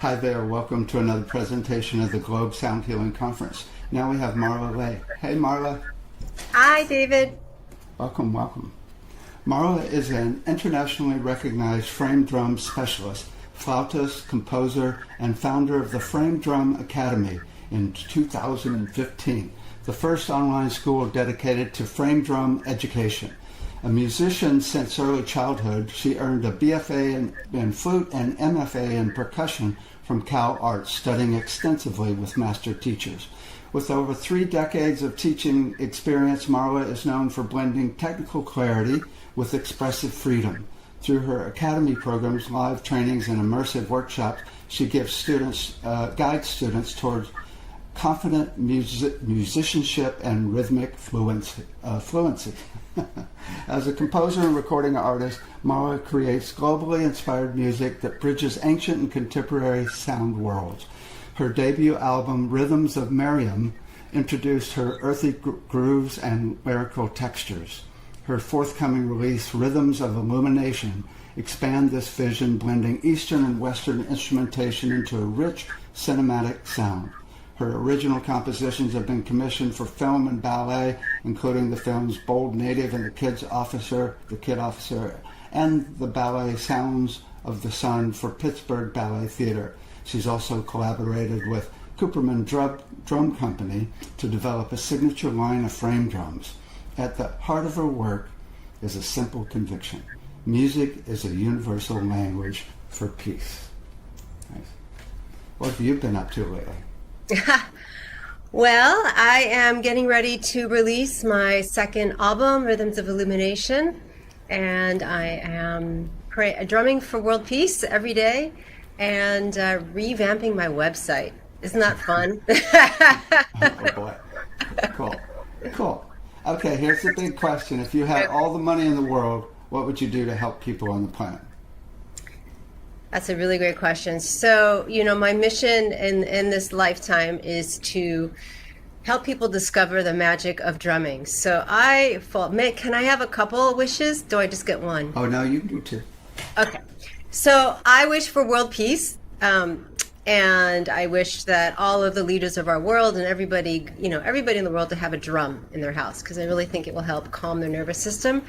Hi there, welcome to another presentation of the Globe Sound Healing Conference. Now we have Marla Leigh. Hey Marla. Hi David. Welcome, welcome. Marla is an internationally recognized frame drum specialist, flautist, composer, and founder of the Frame Drum Academy in 2015, the first online school dedicated to frame drum education. A musician since early childhood, she earned a BFA in flute and MFA in percussion from Cal Arts, studying extensively with master teachers. With over 3 decades of teaching experience, Marla is known for blending technical clarity with expressive freedom. Through her academy programs, live trainings, and immersive workshops, she guides students towards confident musicianship and rhythmic fluency. As a composer and recording artist, Marla creates globally inspired music that bridges ancient and contemporary sound worlds. Her debut album, Rhythms of Miriam, introduced her earthy grooves and lyrical textures. Her forthcoming release, Rhythms of Illumination, expand this vision, blending Eastern and Western instrumentation into a rich cinematic sound. Her original compositions have been commissioned for film and ballet, including the films Bold Native and The Kid Officer, and the ballet Sounds of the Sun for Pittsburgh Ballet Theater. She's also collaborated with Cooperman Drum Company to develop a signature line of frame drums. At the heart of her work is a simple conviction. Music is a universal language for peace. Nice. What have you been up to lately? Well, I am getting ready to release my second album, Rhythms of Illumination, and I am drumming for world peace every day and revamping my website. Isn't that fun? Oh boy. Cool. Okay, here's the big question. If you had all the money in the world, what would you do to help people on the planet? That's a really great question. So, my mission in this lifetime is to help people discover the magic of drumming. So can I have a couple wishes? Do I just get one? Oh, no, you can do 2. Okay. So I wish for world peace. And I wish that all of the leaders of our world and everybody in the world to have a drum in their house, because I really think it will help calm their nervous system.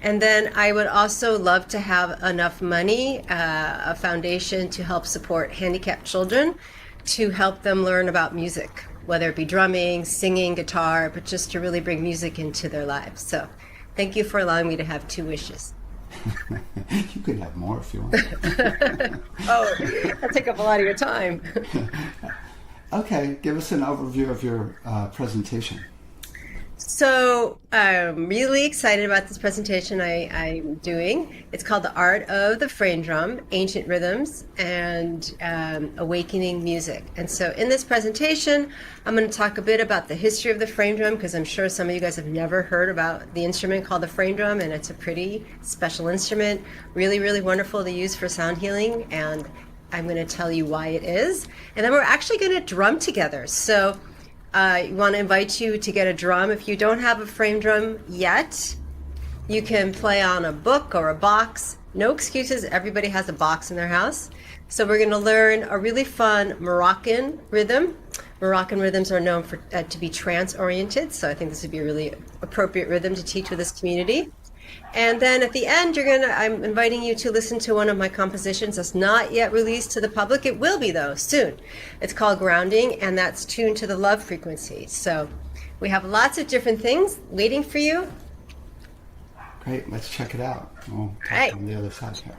And then I would also love to have enough money, a foundation to help support handicapped children, to help them learn about music, whether it be drumming, singing, guitar, but just to really bring music into their lives. So thank you for allowing me to have 2 wishes. You could have more if you want. Oh, that'll take up a lot of your time. Okay, give us an overview of your presentation. So I'm really excited about this presentation I'm doing. It's called The Art of the Frame Drum, Ancient Rhythms, and Awakening Music. And so in this presentation, I'm going to talk a bit about the history of the frame drum, because I'm sure some of you guys have never heard about the instrument called the frame drum, and it's a pretty special instrument, really, really wonderful to use for sound healing, and I'm going to tell you why it is. And then we're actually going to drum together. So I want to invite you to get a drum. If you don't have a frame drum yet, you can play on a book or a box. No excuses, everybody has a box in their house. So we're going to learn a really fun Moroccan rhythm. Moroccan rhythms are known to be trance-oriented, so I think this would be a really appropriate rhythm to teach with this community. And then at the end, I'm inviting you to listen to one of my compositions that's not yet released to the public. It will be, though, soon. It's called Grounding, and that's tuned to the love frequency. So we have lots of different things waiting for you. Great, let's check it out. We'll talk on the other side here.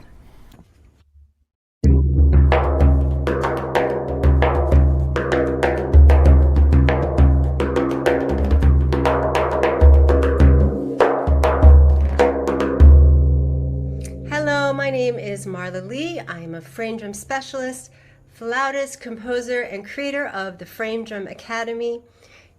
My name is Marla Leigh. I am a frame drum specialist, flautist, composer, and creator of the Frame Drum Academy.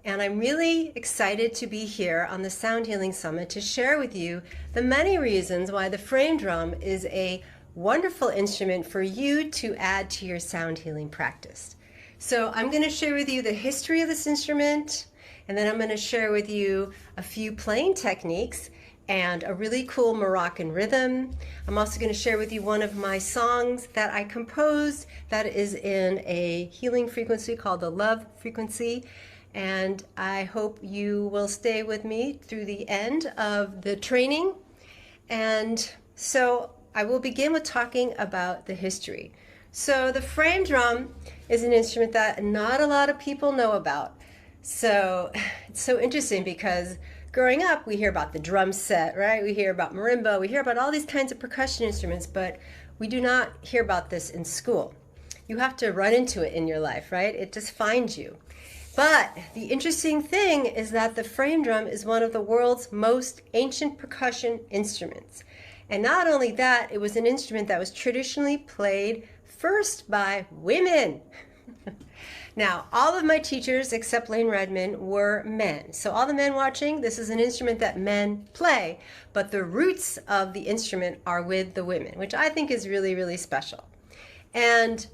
And I'm really excited to be here on the Sound Healing Summit to share with you the many reasons why the frame drum is a wonderful instrument for you to add to your sound healing practice. So I'm going to share with you the history of this instrument, and then I'm going to share with you a few playing techniques. and a really cool Moroccan rhythm. I'm also going to share with you one of my songs that I composed that is in a healing frequency called the love frequency. And I hope you will stay with me through the end of the training. And so I will begin with talking about the history. So the frame drum is an instrument that not a lot of people know about. So it's so interesting because growing up, we hear about the drum set, right? We hear about marimba, we hear about all these kinds of percussion instruments, but we do not hear about this in school. You have to run into it in your life, right? It just finds you. But the interesting thing is that the frame drum is one of the world's most ancient percussion instruments. And not only that, it was an instrument that was traditionally played first by women. Now, all of my teachers, except Lane Redmond, were men. So all the men watching, this is an instrument that men play, but the roots of the instrument are with the women, which I think is really, really special. And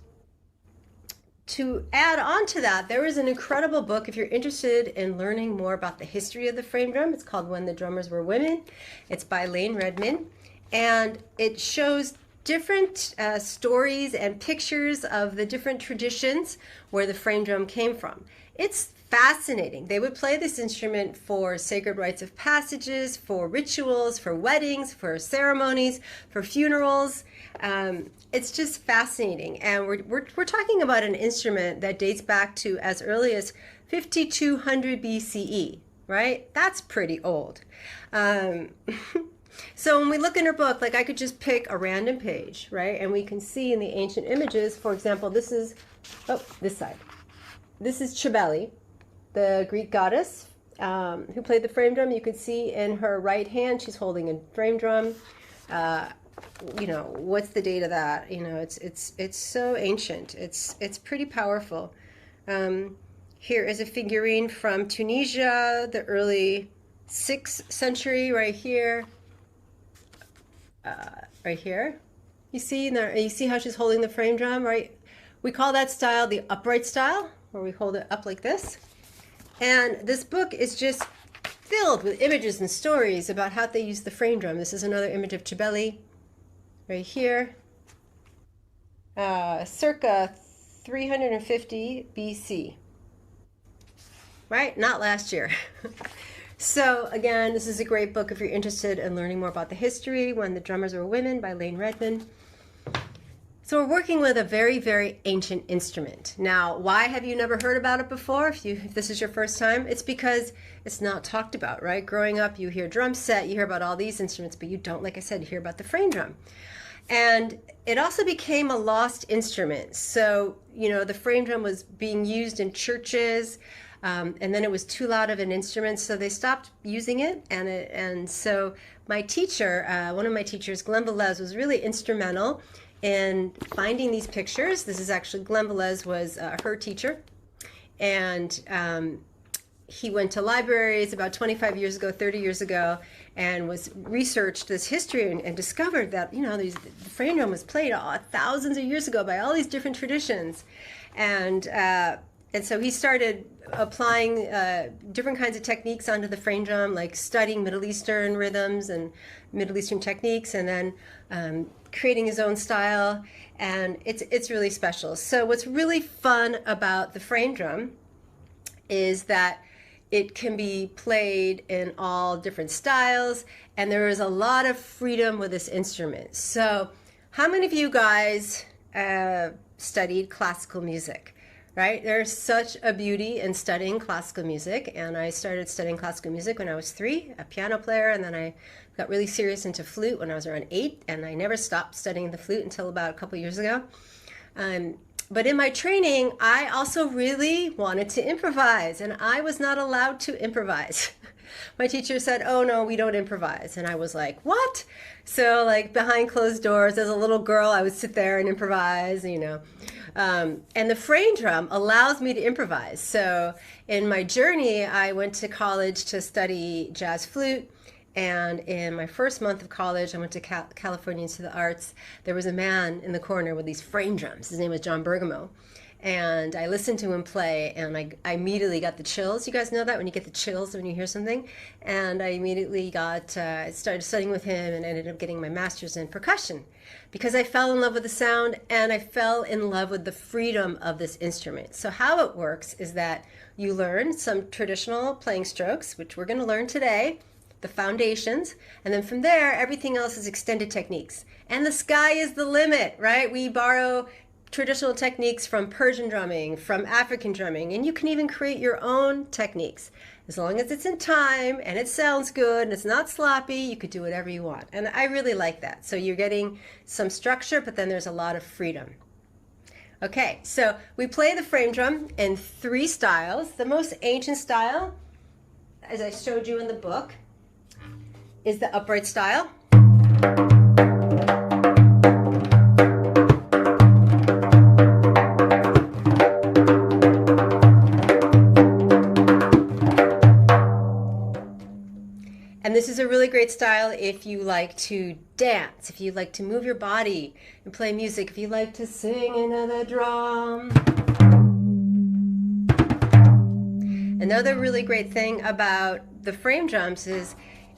to add on to that, there is an incredible book if you're interested in learning more about the history of the frame drum. It's called When the Drummers Were Women. It's by Lane Redmond, and it shows different stories and pictures of the different traditions where the frame drum came from. It's fascinating. They would play this instrument for sacred rites of passages, for rituals, for weddings, for ceremonies, for funerals. It's just fascinating. And we're talking about an instrument that dates back to as early as 5200 BCE, right? That's pretty old. So when we look in her book, like I could just pick a random page, right? And we can see in the ancient images, for example, this is, this side. This is Cybele, the Greek goddess who played the frame drum. You can see in her right hand, she's holding a frame drum. You know, what's the date of that? You know, it's so ancient. It's pretty powerful. Here is a figurine from Tunisia, the early 6th century, right here. Right here, you see how she's holding the frame drum, right? We call that style the upright style, where we hold it up like this. And this book is just filled with images and stories about how they use the frame drum. This is another image of Cybele, right here, circa 350 BC, right? Not last year. So again, this is a great book if you're interested in learning more about the history, When the Drummers Were Women by Lane Redmond. So we're working with a very, very ancient instrument. Now, why have you never heard about it before? If this is your first time, it's because it's not talked about, right? Growing up, you hear drum set, you hear about all these instruments, but you don't, like I said, hear about the frame drum. And it also became a lost instrument. So, you know, the frame drum was being used in churches, and then it was too loud of an instrument, so they stopped using it. And so my teacher, one of my teachers, Glenn Velez, was really instrumental in finding these pictures. This is actually, Glenn Velez was her teacher. And he went to libraries about 25 years ago, 30 years ago, and researched this history and discovered that, you know, the frame drum was played thousands of years ago by all these different traditions. And so he started applying different kinds of techniques onto the frame drum, like studying Middle Eastern rhythms and Middle Eastern techniques, and then creating his own style. And it's really special. So what's really fun about the frame drum is that it can be played in all different styles, and there is a lot of freedom with this instrument. So how many of you guys studied classical music? Right? There's such a beauty in studying classical music, and I started studying classical music when I was 3, a piano player, and then I got really serious into flute when I was around 8, and I never stopped studying the flute until about a couple years ago. But in my training, I also really wanted to improvise, and I was not allowed to improvise. My teacher said, "Oh no, we don't improvise." And I was like, "What?" So like behind closed doors, as a little girl, I would sit there and improvise, you know. And the frame drum allows me to improvise. So in my journey, I went to college to study jazz flute. And in my first month of college, I went to California Institute of the Arts. There was a man in the corner with these frame drums. His name was John Bergamo. And I listened to him play, and I immediately got the chills. You guys know that when you get the chills when you hear something? And I immediately started studying with him and ended up getting my master's in percussion because I fell in love with the sound and I fell in love with the freedom of this instrument. So how it works is that you learn some traditional playing strokes, which we're going to learn today, the foundations, and then from there, everything else is extended techniques. And the sky is the limit, right? We borrow traditional techniques from Persian drumming, from African drumming, and you can even create your own techniques. As long as it's in time and it sounds good and it's not sloppy, you could do whatever you want. And I really like that. So you're getting some structure, but then there's a lot of freedom. Okay, so we play the frame drum in 3 styles. The most ancient style, as I showed you in the book, is the upright style. And this is a really great style if you like to dance, if you like to move your body and play music, if you like to sing into the drum. Another really great thing about the frame drums is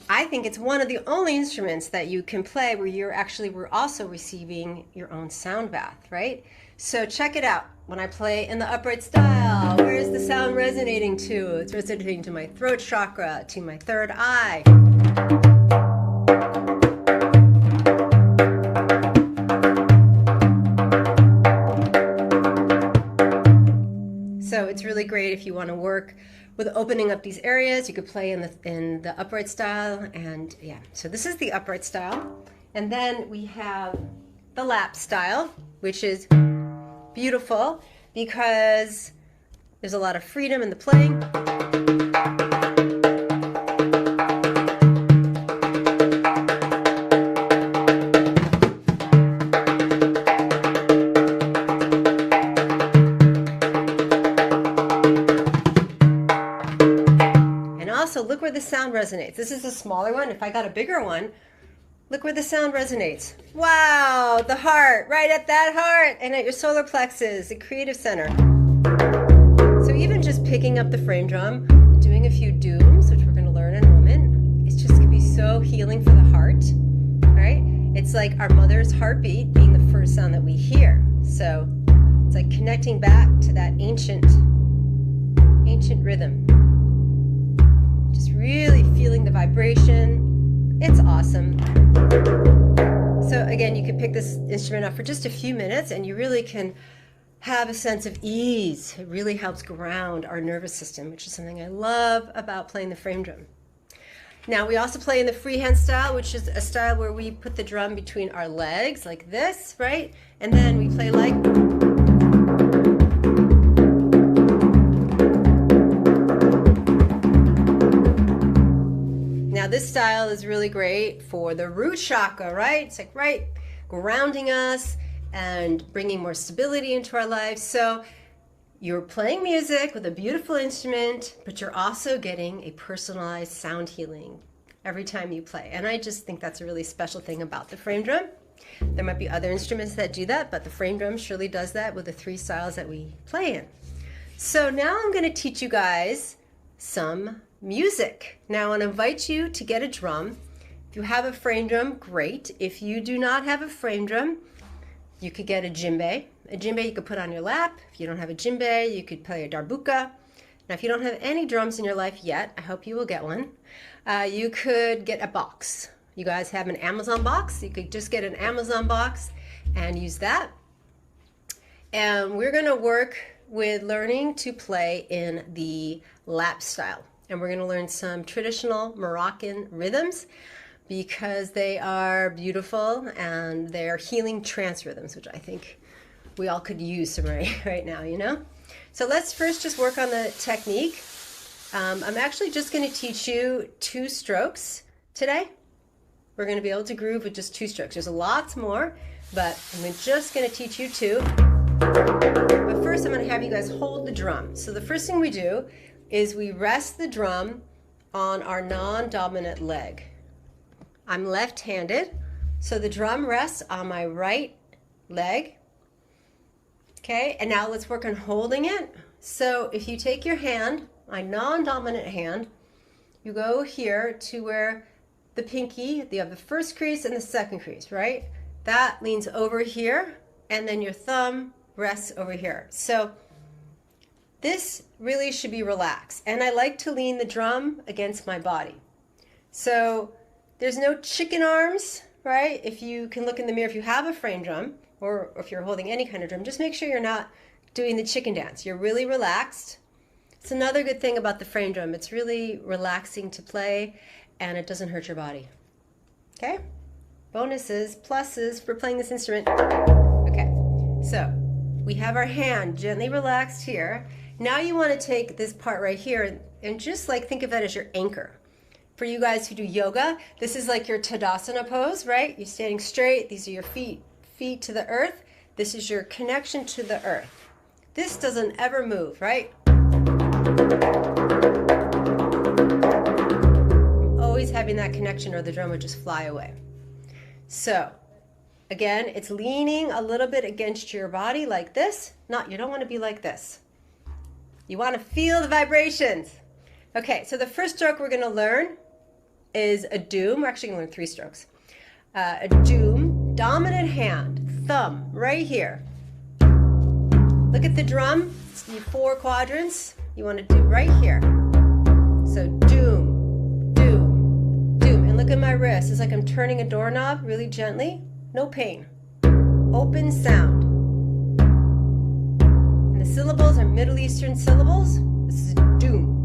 I think it's one of the only instruments that you can play where we're also receiving your own sound bath, right? So check it out. When I play in the upright style, where is the sound resonating to? It's resonating to my throat chakra, to my third eye. So it's really great if you want to work with opening up these areas. You could play in the upright style, and yeah. So this is the upright style, and then we have the lap style, which is beautiful because there's a lot of freedom in the playing. Also, look where the sound resonates. This is a smaller one. If I got a bigger one, look where the sound resonates. Wow, the heart, right at that heart and at your solar plexus, the creative center. So even just picking up the frame drum, doing a few dooms, which we're going to learn in a moment, it's just going to be so healing for the heart, right? It's like our mother's heartbeat being the first sound that we hear. So it's like connecting back to that ancient rhythm. Just really feeling the vibration. It's awesome. So again, you can pick this instrument up for just a few minutes and you really can have a sense of ease. It really helps ground our nervous system, which is something I love about playing the frame drum. Now we also play in the freehand style, which is a style where we put the drum between our legs like this, right? And then we play like... Now this style is really great for the root chakra, right? It's like, right, grounding us and bringing more stability into our lives. So you're playing music with a beautiful instrument, but you're also getting a personalized sound healing every time you play. And I just think that's a really special thing about the frame drum. There might be other instruments that do that, but the frame drum surely does that with the 3 styles that we play in. So now I'm going to teach you guys some music. Now I want to invite you to get a drum. If you have a frame drum, great. If you do not have a frame drum, you could get a djembe. A djembe you could put on your lap. If you don't have a djembe, you could play a darbuka. Now if you don't have any drums in your life yet, I hope you will get one. You could get a box. You guys have an Amazon box. You could just get an Amazon box and use that. And we're going to work with learning to play in the lap style. And we're going to learn some traditional Moroccan rhythms because they are beautiful and they're healing trance rhythms, which I think we all could use some right now, you know? So let's first just work on the technique. I'm actually just going to teach you 2 strokes today. We're going to be able to groove with just 2 strokes. There's lots more, but I'm just going to teach you 2. But first I'm going to have you guys hold the drum. So the first thing we do is we rest the drum on our non-dominant leg. I'm left-handed, so the drum rests on my right leg, Okay, and now let's work on holding it. So if you take your hand, my non-dominant hand, you go here to where the pinky, you have the first crease and the second crease, right? That leans over here, and then your thumb rests over here. So this really should be relaxed. And I like to lean the drum against my body. So there's no chicken arms, right? If you can look in the mirror, if you have a frame drum, or if you're holding any kind of drum, just make sure you're not doing the chicken dance. You're really relaxed. It's another good thing about the frame drum. It's really relaxing to play, and it doesn't hurt your body. Okay? Bonuses, pluses for playing this instrument. Okay, so we have our hand gently relaxed here. Now you want to take this part right here and just like think of that as your anchor. For you guys who do yoga, this is like your Tadasana pose, right? You're standing straight. These are your feet to the earth. This is your connection to the earth. This doesn't ever move, right? I'm always having that connection or the drum would just fly away. So again, it's leaning a little bit against your body like this. You don't want to be like this. You want to feel the vibrations. Okay, so the first stroke we're going to learn is a doom. We're actually going to learn 3 strokes. A doom, dominant hand, thumb, right here. Look at the drum. It's the 4 quadrants. You want to do right here. So doom, doom, doom. And look at my wrist. It's like I'm turning a doorknob really gently. No pain. Open sound. And the syllables are Middle Eastern syllables. This is doom.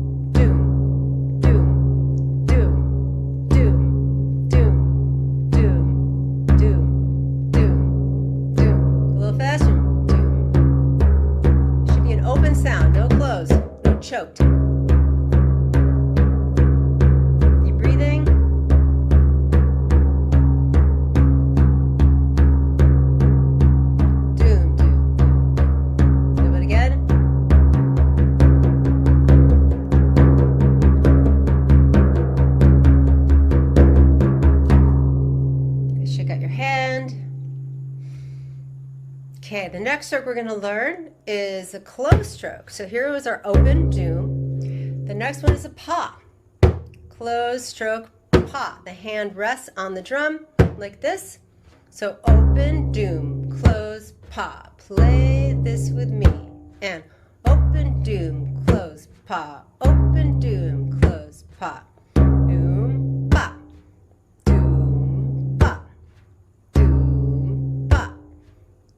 Choked. Deep breathing. Doom, doom. Do it again. Shake out your hand. Okay, the next stroke we're going to learn is a close stroke. So here was our open, doom. The next one is a pa. Close stroke, pa. The hand rests on the drum like this. So open, doom, close, pa. Play this with me. And open, doom, close, pa. Open, doom, close, pa. Doom, pa. Doom, pa. Doom, pa.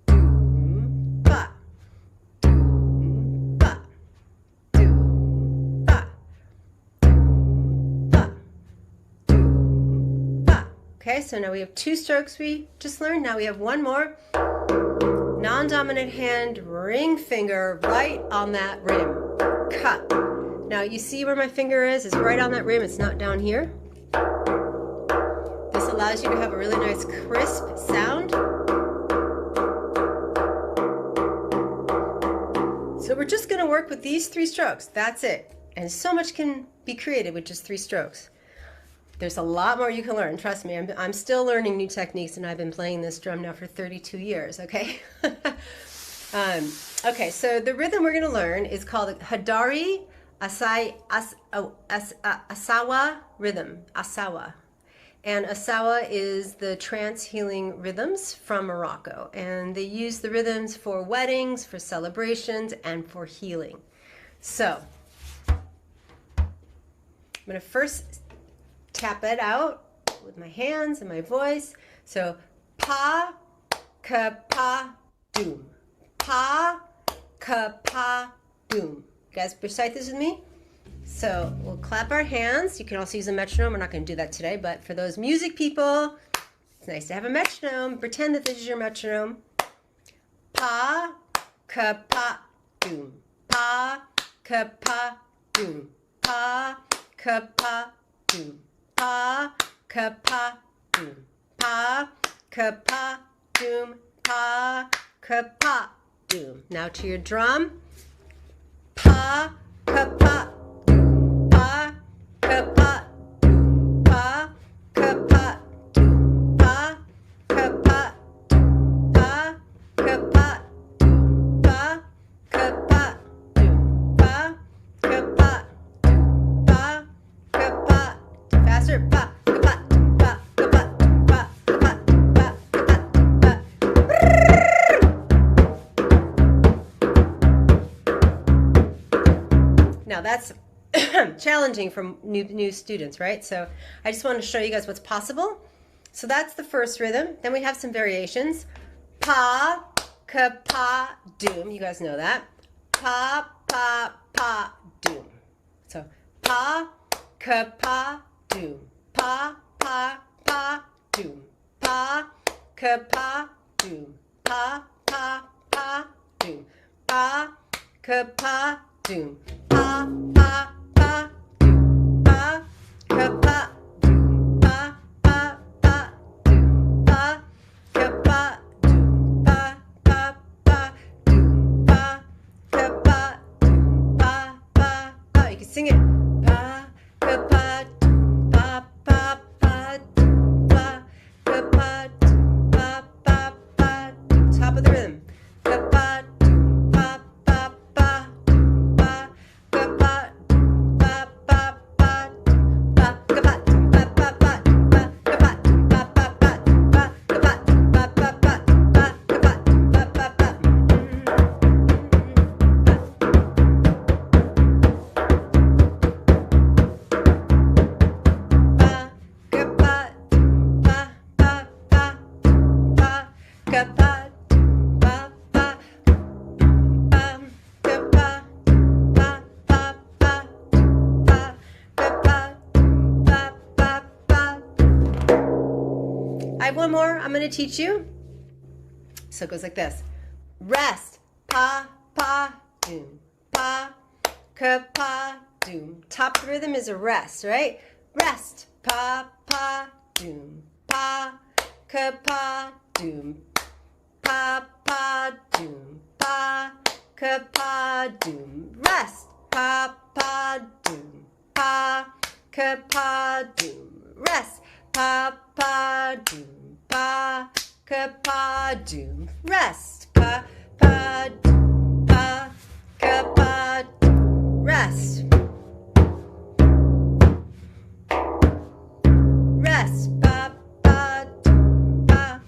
Doom, pa. Doom, pa. Doom, pa. Doom, pa. Doom, pa. Okay, so now we have 2 strokes we just learned. Now we have one more. Non-dominant hand, ring finger right on that rim. Cut. Now you see where my finger is? It's right on that rim. It's not down here. This allows you to have a really nice crisp sound. So we're just going to work with these 3 strokes. That's it. And so much can be created with just 3 strokes. There's a lot more you can learn. Trust me, I'm still learning new techniques, and I've been playing this drum now for 32 years, okay? Okay, so the rhythm we're going to learn is called Hadari Asawa rhythm, Asawa. And Asawa is the trance healing rhythms from Morocco. And they use the rhythms for weddings, for celebrations, and for healing. So, I'm going to first tap it out with my hands and my voice. So, pa, ka, pa, doom. Pa, ka, pa, doom. You guys recite this with me? So, we'll clap our hands. You can also use a metronome. We're not going to do that today, but for those music people, it's nice to have a metronome. Pretend that this is your metronome. Pa, ka, pa, doom. Pa, ka, pa, doom. Pa, ka, pa, doom. Pa, ka, pa, doom. Pa, ka, pa, doom. Pa, ka, pa, doom. Now to your drum. Pa, ka, pa, doom. Pa, ka, pa, doom. Pa, ka, pa, doom. Pa, ka, pa, doom. Pa, ka, pa, doom. Pa, Now that's challenging for new students, right? So I just want to show you guys what's possible. So that's the first rhythm. Then we have some variations. Pa, ka, pa, doom. You guys know that. Pa, pa, pa, doom. So pa, ka, pa, doom. Pa, pa, pa, doom. Pa, ka, pa, doom. Pa, pa, pa, doom. Pa, ka, pa, doom. Pa, pa, pa, doom. Pa, ka, pa, doom. Pa, pa, pa, doom. Pa, ka, pa, doom. Pa, pa, pa, doom. Pa, ka, pa, doom. Pa, pa, pa. You can sing it. Pa, ka, pa, doom. Pa, pa, pa, doom. Pa, ka, pa, doom. Pa, pa, pa, doom. Top of the rhythm. Ka, pa, doom. Pa, pa, pa, doom. Pa, ka, pa, doom. Pa, pa, pa, doom. Pa, ka, pa, doom. Pa, pa, pa, doom. Pa, ka, pa, doom. Pa, pa, pa, doom. Pa, ka, pa, doom. Pa, pa, pa, doom. Pa, ka, pa, doom. Pa, pa, pa. I have one more I'm going to teach you. So it goes like this. Rest, pa, pa, doom, pa, ka, pa, doom. Top of the rhythm is a rest, right? Rest, pa, pa, doom, pa, ka, pa, doom, pa, pa, doom, pa, ka, pa, doom. Rest, pa, pa, doom, pa, ka, pa, doom. Rest, pa, pa, doom, pa, ka, pa, doom. Rest, pa, pa, doom, pa, ka, pa, doom. Rest. Rest, pa, pa, doom, pa,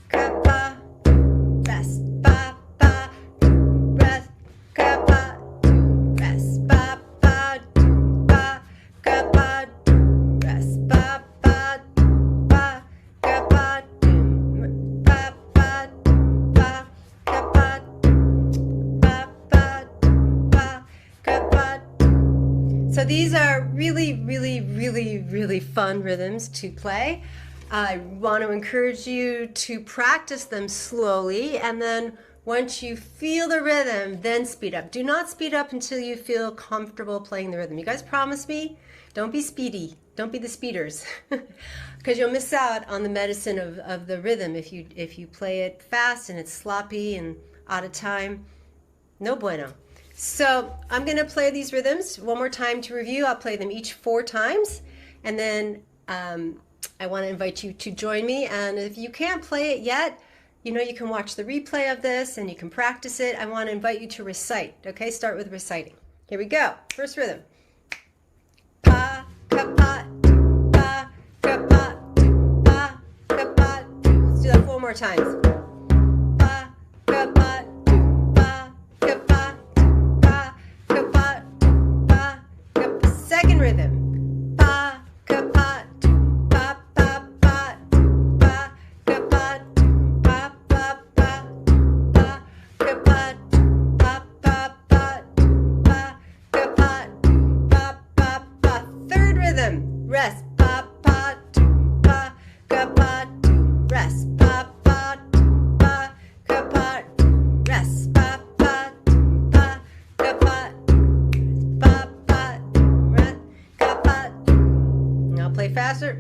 ka, pa, doom. Rest, pa, pa, doom. Rest, ka, pa, doom. Rest, pa, pa, doom, pa, ka, pa, doom. Rest, pa, pa, doom, pa, ka, pa, doom. Pa, pa, doom, pa, ka, pa, doom. Pa, pa, doom, pa, ka, pa, doom. So these are really fun rhythms to play. I want to encourage you to practice them slowly, and then once you feel the rhythm, then speed up. Do not speed up until you feel comfortable playing the rhythm. You guys promise me? Don't be speedy. Don't be the speeders, because you'll miss out on the medicine of the rhythm if you play it fast and it's sloppy and out of time. No bueno. So I'm going to play these rhythms one more time to review. I'll play them each 4 times, and then I want to invite you to join me. And if you can't play it yet, you know, you can watch the replay of this and you can practice it. I want to invite you to recite. Okay, start with reciting. Here we go. First rhythm. Pa, ka, pa, do, pa, ka, pa, do, pa, ka, pa, do. Let's do that 4 more times. Pa, ka, pa, do, pa, ka, pa, do, pa, ka, pa, do, pa, ka, pa. Second rhythm. Pa, ka, pa, do, pa, pa, pa, do, pa, ka, pa, do, pa, pa, pa, do, pa, ka, pa, do, pa, pa, pa, do, pa, ka, pa, do, pa, pa, pa. Third rhythm. Rest. Pa, pa, do, pa, ka, pa, do. Rest. Pa, pa, do, pa, ka, pa, do. Rest. Pa, pa, do, pa, ka, pa, do. Pa, pa, do, rest, ka, pa, do. Now play faster.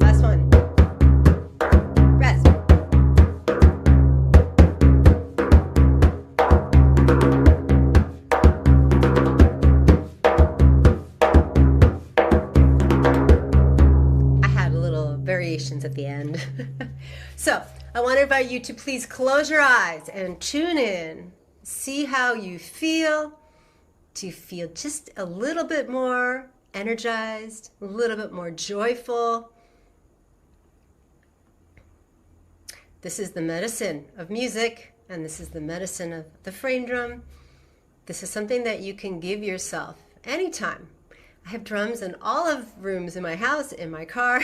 Last one. Rest. I had a little variations at the end. So I want to invite you to please close your eyes and tune in. See how you feel. Do you feel just a little bit more energized, a little bit more joyful. This is the medicine of music, and this is the medicine of the frame drum. This is something that you can give yourself anytime. I have drums in all of rooms in my house, in my car.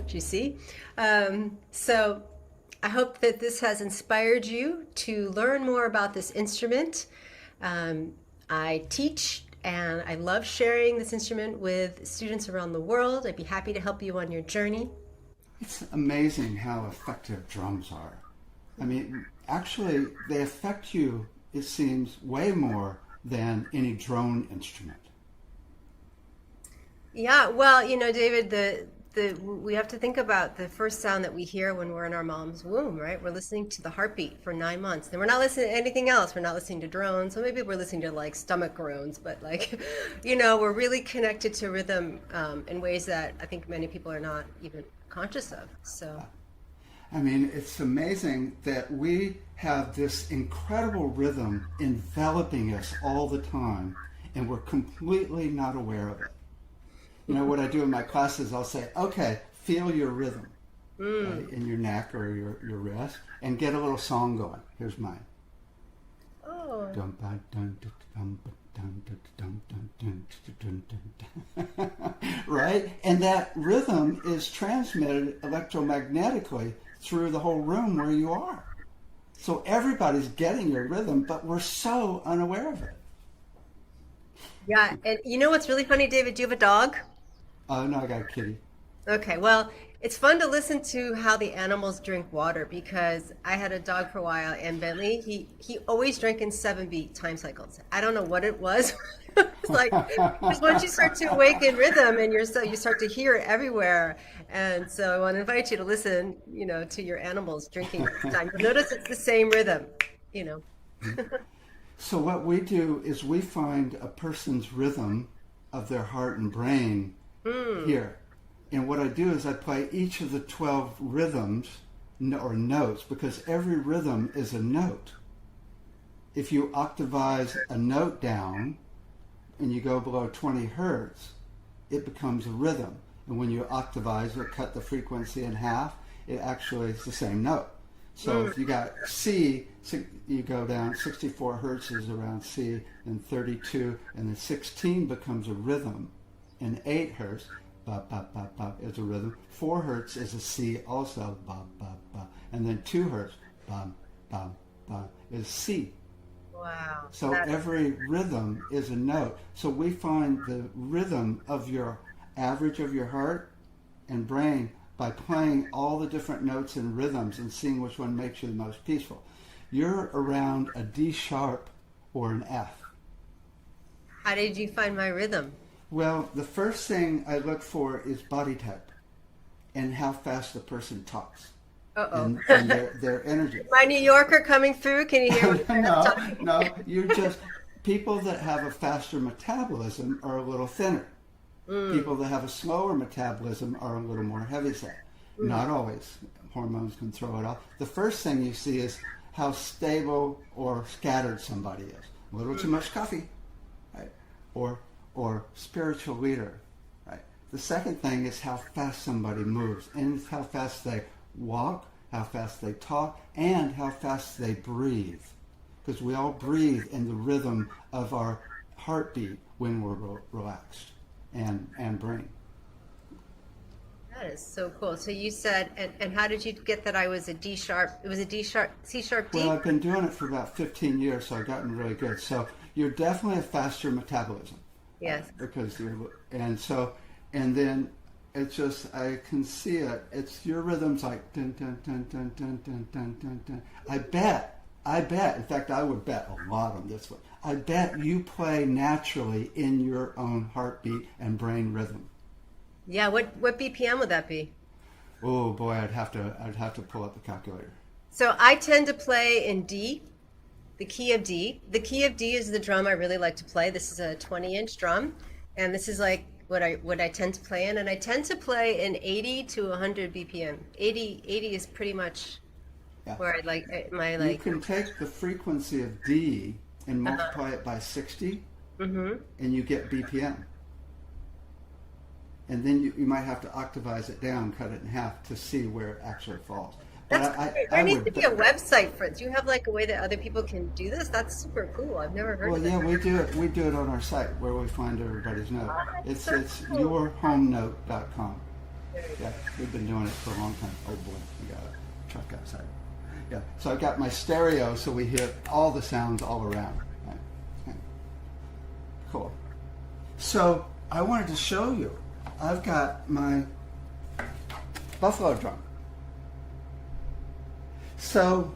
Do you see? So I hope that this has inspired you to learn more about this instrument. I teach and I love sharing this instrument with students around the world. I'd be happy to help you on your journey. It's amazing how effective drums are. I mean, actually, they affect you, it seems, way more than any drone instrument. Yeah, well, David, we have to think about the first sound that we hear when we're in our mom's womb, right? We're listening to the heartbeat for 9 months. And we're not listening to anything else. We're not listening to drones. So maybe we're listening to like stomach groans, but we're really connected to rhythm in ways that I think many people are not even conscious of. So I mean, it's amazing that we have this incredible rhythm enveloping us all the time, and we're completely not aware of it. What I do in my classes, I'll say, okay, feel your rhythm right, in your neck or your wrist, and get a little song going. Here's mine. Oh. Right? And that rhythm is transmitted electromagnetically through the whole room where you are. So everybody's getting your rhythm, but we're so unaware of it. Yeah, and you know what's really funny, David? Do you have a dog? Oh, no, I got a kitty. Okay, well, it's fun to listen to how the animals drink water because I had a dog for a while, and Bentley, he always drank in 7-beat time cycles. I don't know what it was. It's like because once you start to awaken rhythm, and you start to hear it everywhere. And so I want to invite you to listen, to your animals drinking at the time. You'll notice it's the same rhythm. So what we do is we find a person's rhythm of their heart and brain here. And what I do is I play each of the 12 rhythms or notes because every rhythm is a note. If you octavize a note down and you go below 20 hertz, it becomes a rhythm. And when you octavize or cut the frequency in half, it actually is the same note. So if you got C, you go down 64 hertz is around C, and 32, and then 16 becomes a rhythm, and 8 hertz, ba ba ba ba, is a rhythm. 4 hertz is a C also, ba ba ba, and then 2 hertz, ba ba ba, is C. Wow. So every rhythm is a note. So we find the rhythm of your average of your heart and brain by playing all the different notes and rhythms and seeing which one makes you the most peaceful. You're around a D sharp or an F. How did you find my rhythm? Well, the first thing I look for is body type and how fast the person talks. Uh-oh. And their energy. My New Yorker coming through. Can you hear me? No, you're just people that have a faster metabolism are a little thinner. People that have a slower metabolism are a little more heavyset. Not always. Hormones can throw it off. The first thing you see is how stable or scattered somebody is. A little too much coffee, right? Or spiritual leader, right? The second thing is how fast somebody moves and how fast they walk, how fast they talk, and how fast they breathe. Because we all breathe in the rhythm of our heartbeat when we're relaxed and brain. That is so cool. So you said, and how did you get that I was a D sharp? It was a D sharp, C sharp D? Well, I've been doing it for about 15 years, so I've gotten really good. So you're definitely a faster metabolism. Yes. Because and then it's just, I can see it. It's your rhythm's like dun dun dun dun dun dun dun dun dun. I bet. In fact, I would bet a lot on this one. I bet you play naturally in your own heartbeat and brain rhythm. Yeah. What BPM would that be? Oh boy, I'd have to pull up the calculator. So I tend to play in D, the key of D. The key of D is the drum I really like to play. This is a 20-inch drum, and this is like what I tend to play in, and I tend to play in 80 to 100 BPM. 80 is pretty much where I like my like. You can take the frequency of D and multiply it by 60, and you get BPM. and then you might have to octavize it down, cut it in half to see where it actually falls. But That's great. There needs to be a website for it. Do you have like a way that other people can do this? That's super cool. I've never heard well, of this. yeah, we do it. We do it on our site where we find everybody's note. It's yourhomenote.com. Yeah, we've been doing it for a long time. Oh boy, we got a truck outside. Yeah, so I've got my stereo, so we hear all the sounds all around. Right. Okay. Cool. So I wanted to show you. I've got my buffalo drum. So,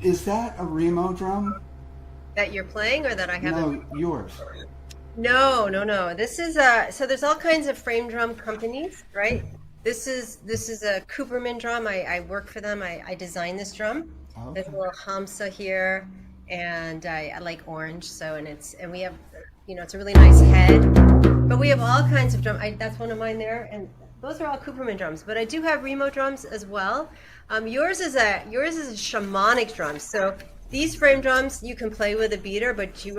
is that a Remo drum? That you're playing or that I haven't? No, yours. No. This is so there's all kinds of frame drum companies, right? This is a Cooperman drum. I work for them. I designed this drum. Okay. There's a little Hamsa here, and I like orange. So and we have, it's a really nice head. But we have all kinds of drums. That's one of mine there, and those are all Cooperman drums. But I do have Remo drums as well. Yours is a shamanic drum. So these frame drums you can play with a beater, but you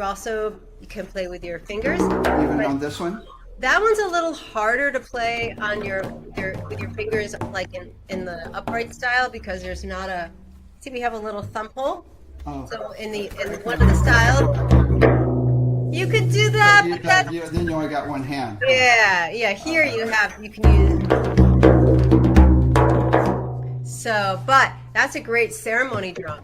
can play with your fingers. Even on this one? That one's a little harder to play on with your fingers, like in the upright style, because there's not see, we have a little thumb hole. Oh. So in one of the styles, you could do that, but then you only got one hand. Yeah. Here you can use. So, but that's a great ceremony drum,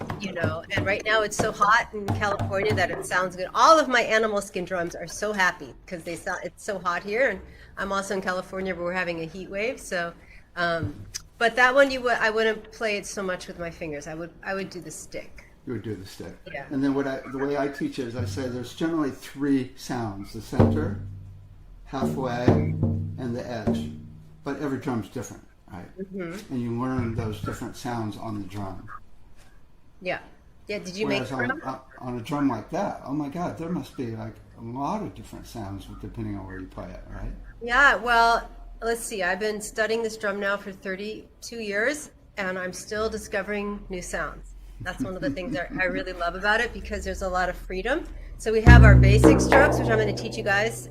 and right now it's so hot in California that it sounds good. All of my animal skin drums are so happy because it's so hot here, and I'm also in California where we're having a heat wave. So, but that one I wouldn't play it so much with my fingers. I would do the stick. You would do the stick. Yeah. And then the way I teach it is I say there's generally 3 sounds: the center, halfway, and the edge. But every drum's different. Right, and you learn those different sounds on the drum. Yeah. Did you Whereas make on a drum like that? Oh my God, there must be like a lot of different sounds depending on where you play it, right? Yeah. Well, let's see. I've been studying this drum now for 32 years, and I'm still discovering new sounds. That's one of the things that I really love about it because there's a lot of freedom. So we have our basic strokes, which I'm going to teach you guys.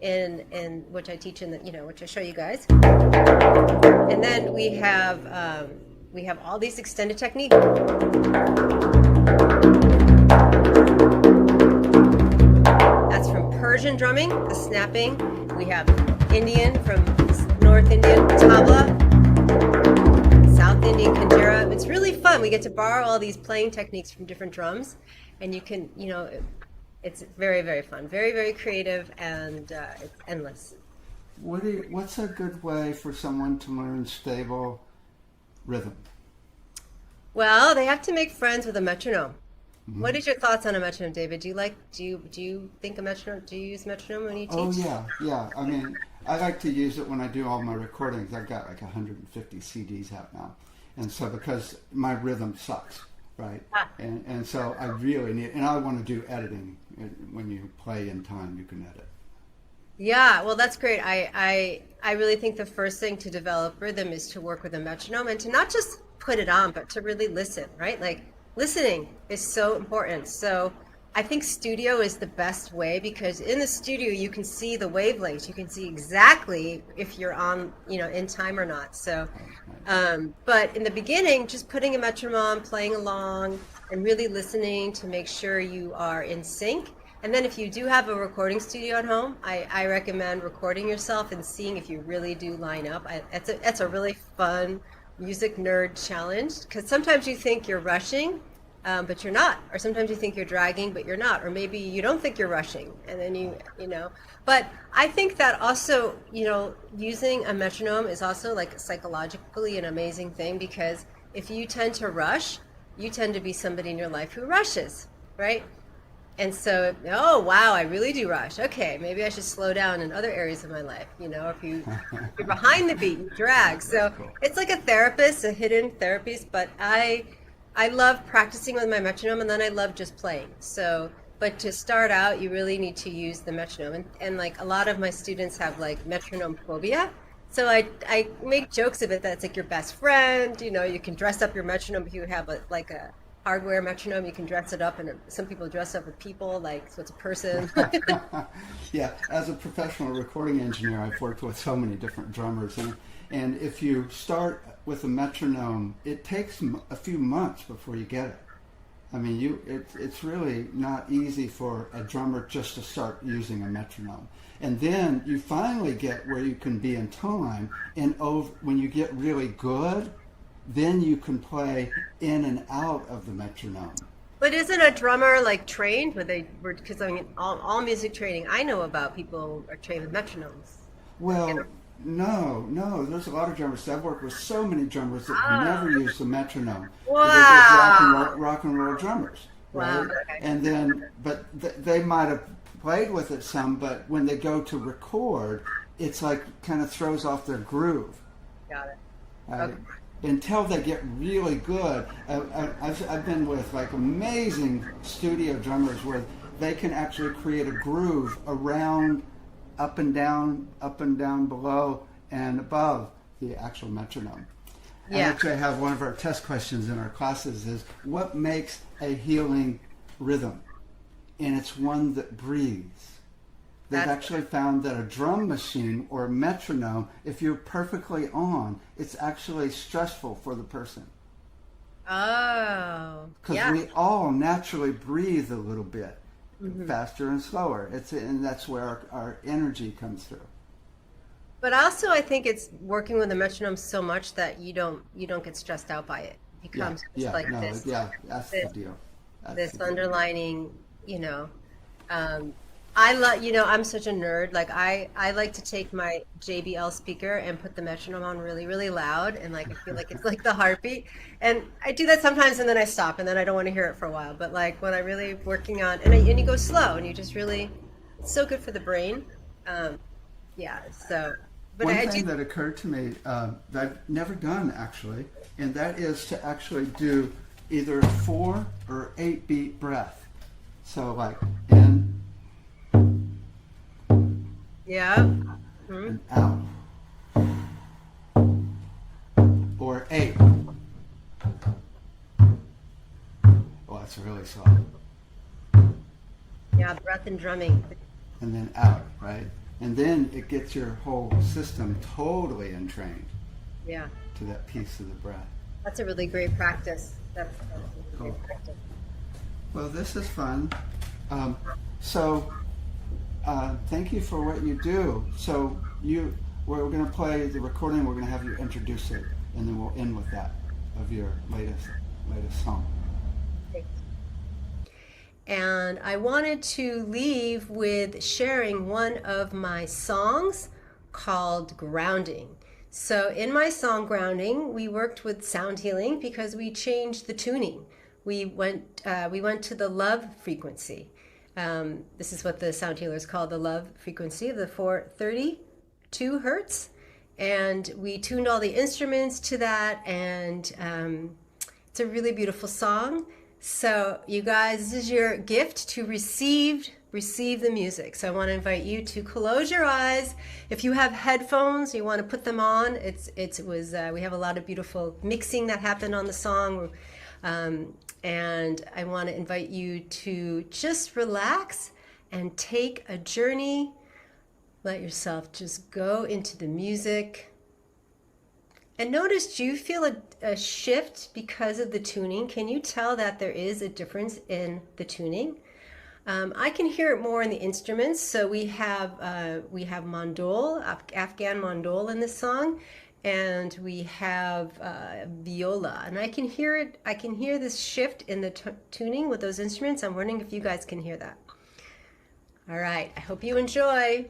In which I teach which I show you guys, and then we have all these extended techniques. That's from Persian drumming, the snapping. We have Indian from North Indian tabla, South Indian kanjira. It's really fun. We get to borrow all these playing techniques from different drums, and you can It's very, very fun, very, very creative, and it's endless. What's a good way for someone to learn stable rhythm? Well, they have to make friends with a metronome. Mm-hmm. What is your thoughts on a metronome, David? Do you think a metronome? Do you use metronome when you teach? Oh yeah. I mean, I like to use it when I do all my recordings. I've got like 150 CDs out now, and so because my rhythm sucks. Right, and so I really need, and I want to do editing. When you play in time, you can edit. Yeah, well, that's great. I really think the first thing to develop rhythm is to work with a metronome and to not just put it on, but to really listen. Right, like listening is so important. So I think studio is the best way because in the studio you can see the wavelengths. You can see exactly if you're on, in time or not. So, but in the beginning, just putting a metronome, playing along, and really listening to make sure you are in sync. And then if you do have a recording studio at home, I recommend recording yourself and seeing if you really do line up. That's a really fun music nerd challenge because sometimes you think you're rushing. But you're not, or sometimes you think you're dragging, but you're not, or maybe you don't think you're rushing, and then But I think that also, using a metronome is also like psychologically an amazing thing because if you tend to rush, you tend to be somebody in your life who rushes, right? And so, oh wow, I really do rush. Okay, maybe I should slow down in other areas of my life. If you're behind the beat, you drag. So it's like a therapist, a hidden therapist, but I love practicing with my metronome and then I love just playing. So, but to start out, you really need to use the metronome. And like a lot of my students have like metronome phobia. So I make jokes of it that it's like your best friend, you can dress up your metronome if you have hardware metronome. You can dress it up, and some people dress up with people, like so it's a person. Yeah, as a professional recording engineer, I've worked with so many different drummers, and if you start with a metronome, it takes a few months before you get it. I mean, it's really not easy for a drummer just to start using a metronome. And then you finally get where you can be in time, and when you get really good, then you can play in and out of the metronome. But isn't a drummer like trained? Because I mean, all music training I know about, people are trained with metronomes. Well, no. There's a lot of drummers. I've worked with so many drummers that have never used the metronome. Wow. They're just rock and roll drummers, right? Wow. Okay. And then, but they might have played with it some, but when they go to record, it's like kind of throws off their groove. Got it. Okay. Until they get really good. I've been with like amazing studio drummers where they can actually create a groove around, up and down, below, and above the actual metronome. And actually, I have one of our test questions in our classes is, what makes a healing rhythm? And it's one that breathes. They've actually found that a drum machine or a metronome, if you're perfectly on, it's actually stressful for the person. Oh. Because we all naturally breathe a little bit, faster and slower. And that's where our energy comes through. But also, I think it's working with the metronome so much that you don't get stressed out by it. It becomes this. Yeah, that's the deal. This underlining, I love, I'm such a nerd. Like I like to take my JBL speaker and put the metronome on really, really loud, and like I feel like it's like the heartbeat. And I do that sometimes, and then I stop, and then I don't want to hear it for a while. But like when I really working on, and you go slow, and you just really, it's so good for the brain. So. But One thing that occurred to me that I've never done actually, and that is to actually do either a 4 or 8 beat breath. So like in. Yeah. And out. Or 8. Oh, that's really slow. Yeah, breath and drumming. And then out, right? And then it gets your whole system totally entrained. Yeah. To that piece of the breath. That's a really great practice. That's a really Cool. great practice. Well, this is fun. Thank you for what you do. So we're going to play the recording. We're going to have you introduce it, and then we'll end with that of your latest song. Thanks. And I wanted to leave with sharing one of my songs called Grounding. So in my song Grounding, we worked with sound healing because we changed the tuning. We went to the love frequency. This is what the sound healers call the love frequency of the 432 hertz. And we tuned all the instruments to that, and it's a really beautiful song. So you guys, this is your gift to receive the music. So I want to invite you to close your eyes. If you have headphones, you want to put them on. We have a lot of beautiful mixing that happened on the song. And I want to invite you to just relax and take a journey. Let yourself just go into the music. And notice, do you feel a shift because of the tuning? Can you tell that there is a difference in the tuning? I can hear it more in the instruments. So we have mandol, Afghan mandol in this song, and we have viola. And I can hear it. I can hear this shift in the tuning with those instruments. I'm wondering if you guys can hear that. All right. I hope you enjoy.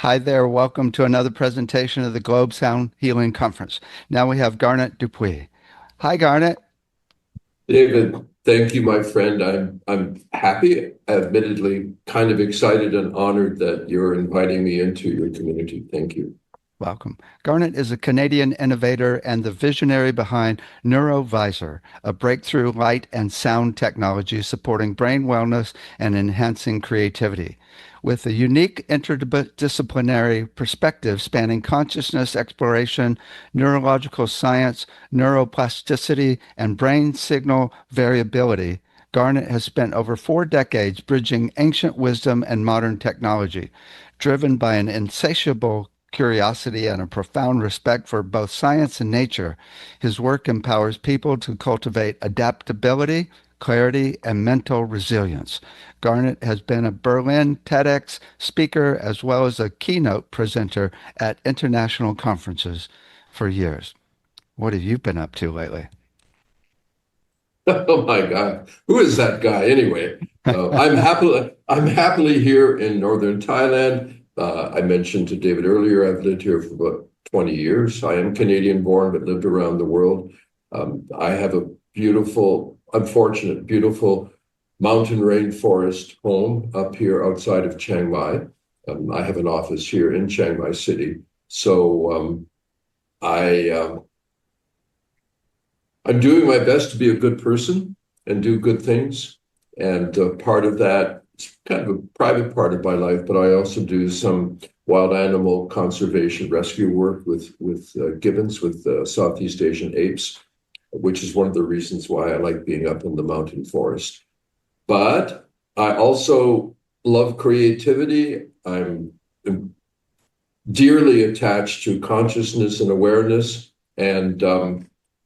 Hi there. Welcome to another presentation of the Globe Sound Healing Conference. Now we have Garnet Dupe. Hi, Garnet. David, thank you, my friend. I'm happy, admittedly, kind of excited and honored that you're inviting me into your community. Thank you. Welcome. Garnet is a Canadian innovator and the visionary behind Neurovisor, a breakthrough light and sound technology supporting brain wellness and enhancing creativity. With a unique interdisciplinary perspective spanning consciousness exploration, neurological science, neuroplasticity, and brain signal variability, Garnet has spent over 4 decades bridging ancient wisdom and modern technology. Driven by an insatiable curiosity and a profound respect for both science and nature, his work empowers people to cultivate adaptability, clarity, and mental resilience. Garnet has been a Berlin TEDx speaker as well as a keynote presenter at international conferences for years. What have you been up to lately? Oh my God, who is that guy anyway? I'm happily here in northern Thailand. I mentioned to David earlier, I've lived here for about 20 years. I am Canadian born, but lived around the world. I have a beautiful, unfortunate, beautiful mountain rainforest home up here outside of Chiang Mai. I have an office here in Chiang Mai City. So I I'm doing my best to be a good person and do good things. And part of that is kind of a private part of my life, but I also do some wild animal conservation rescue work with gibbons, with Southeast Asian apes, which is one of the reasons why I like being up in the mountain forest. But I also love creativity. I'm dearly attached to consciousness and awareness. And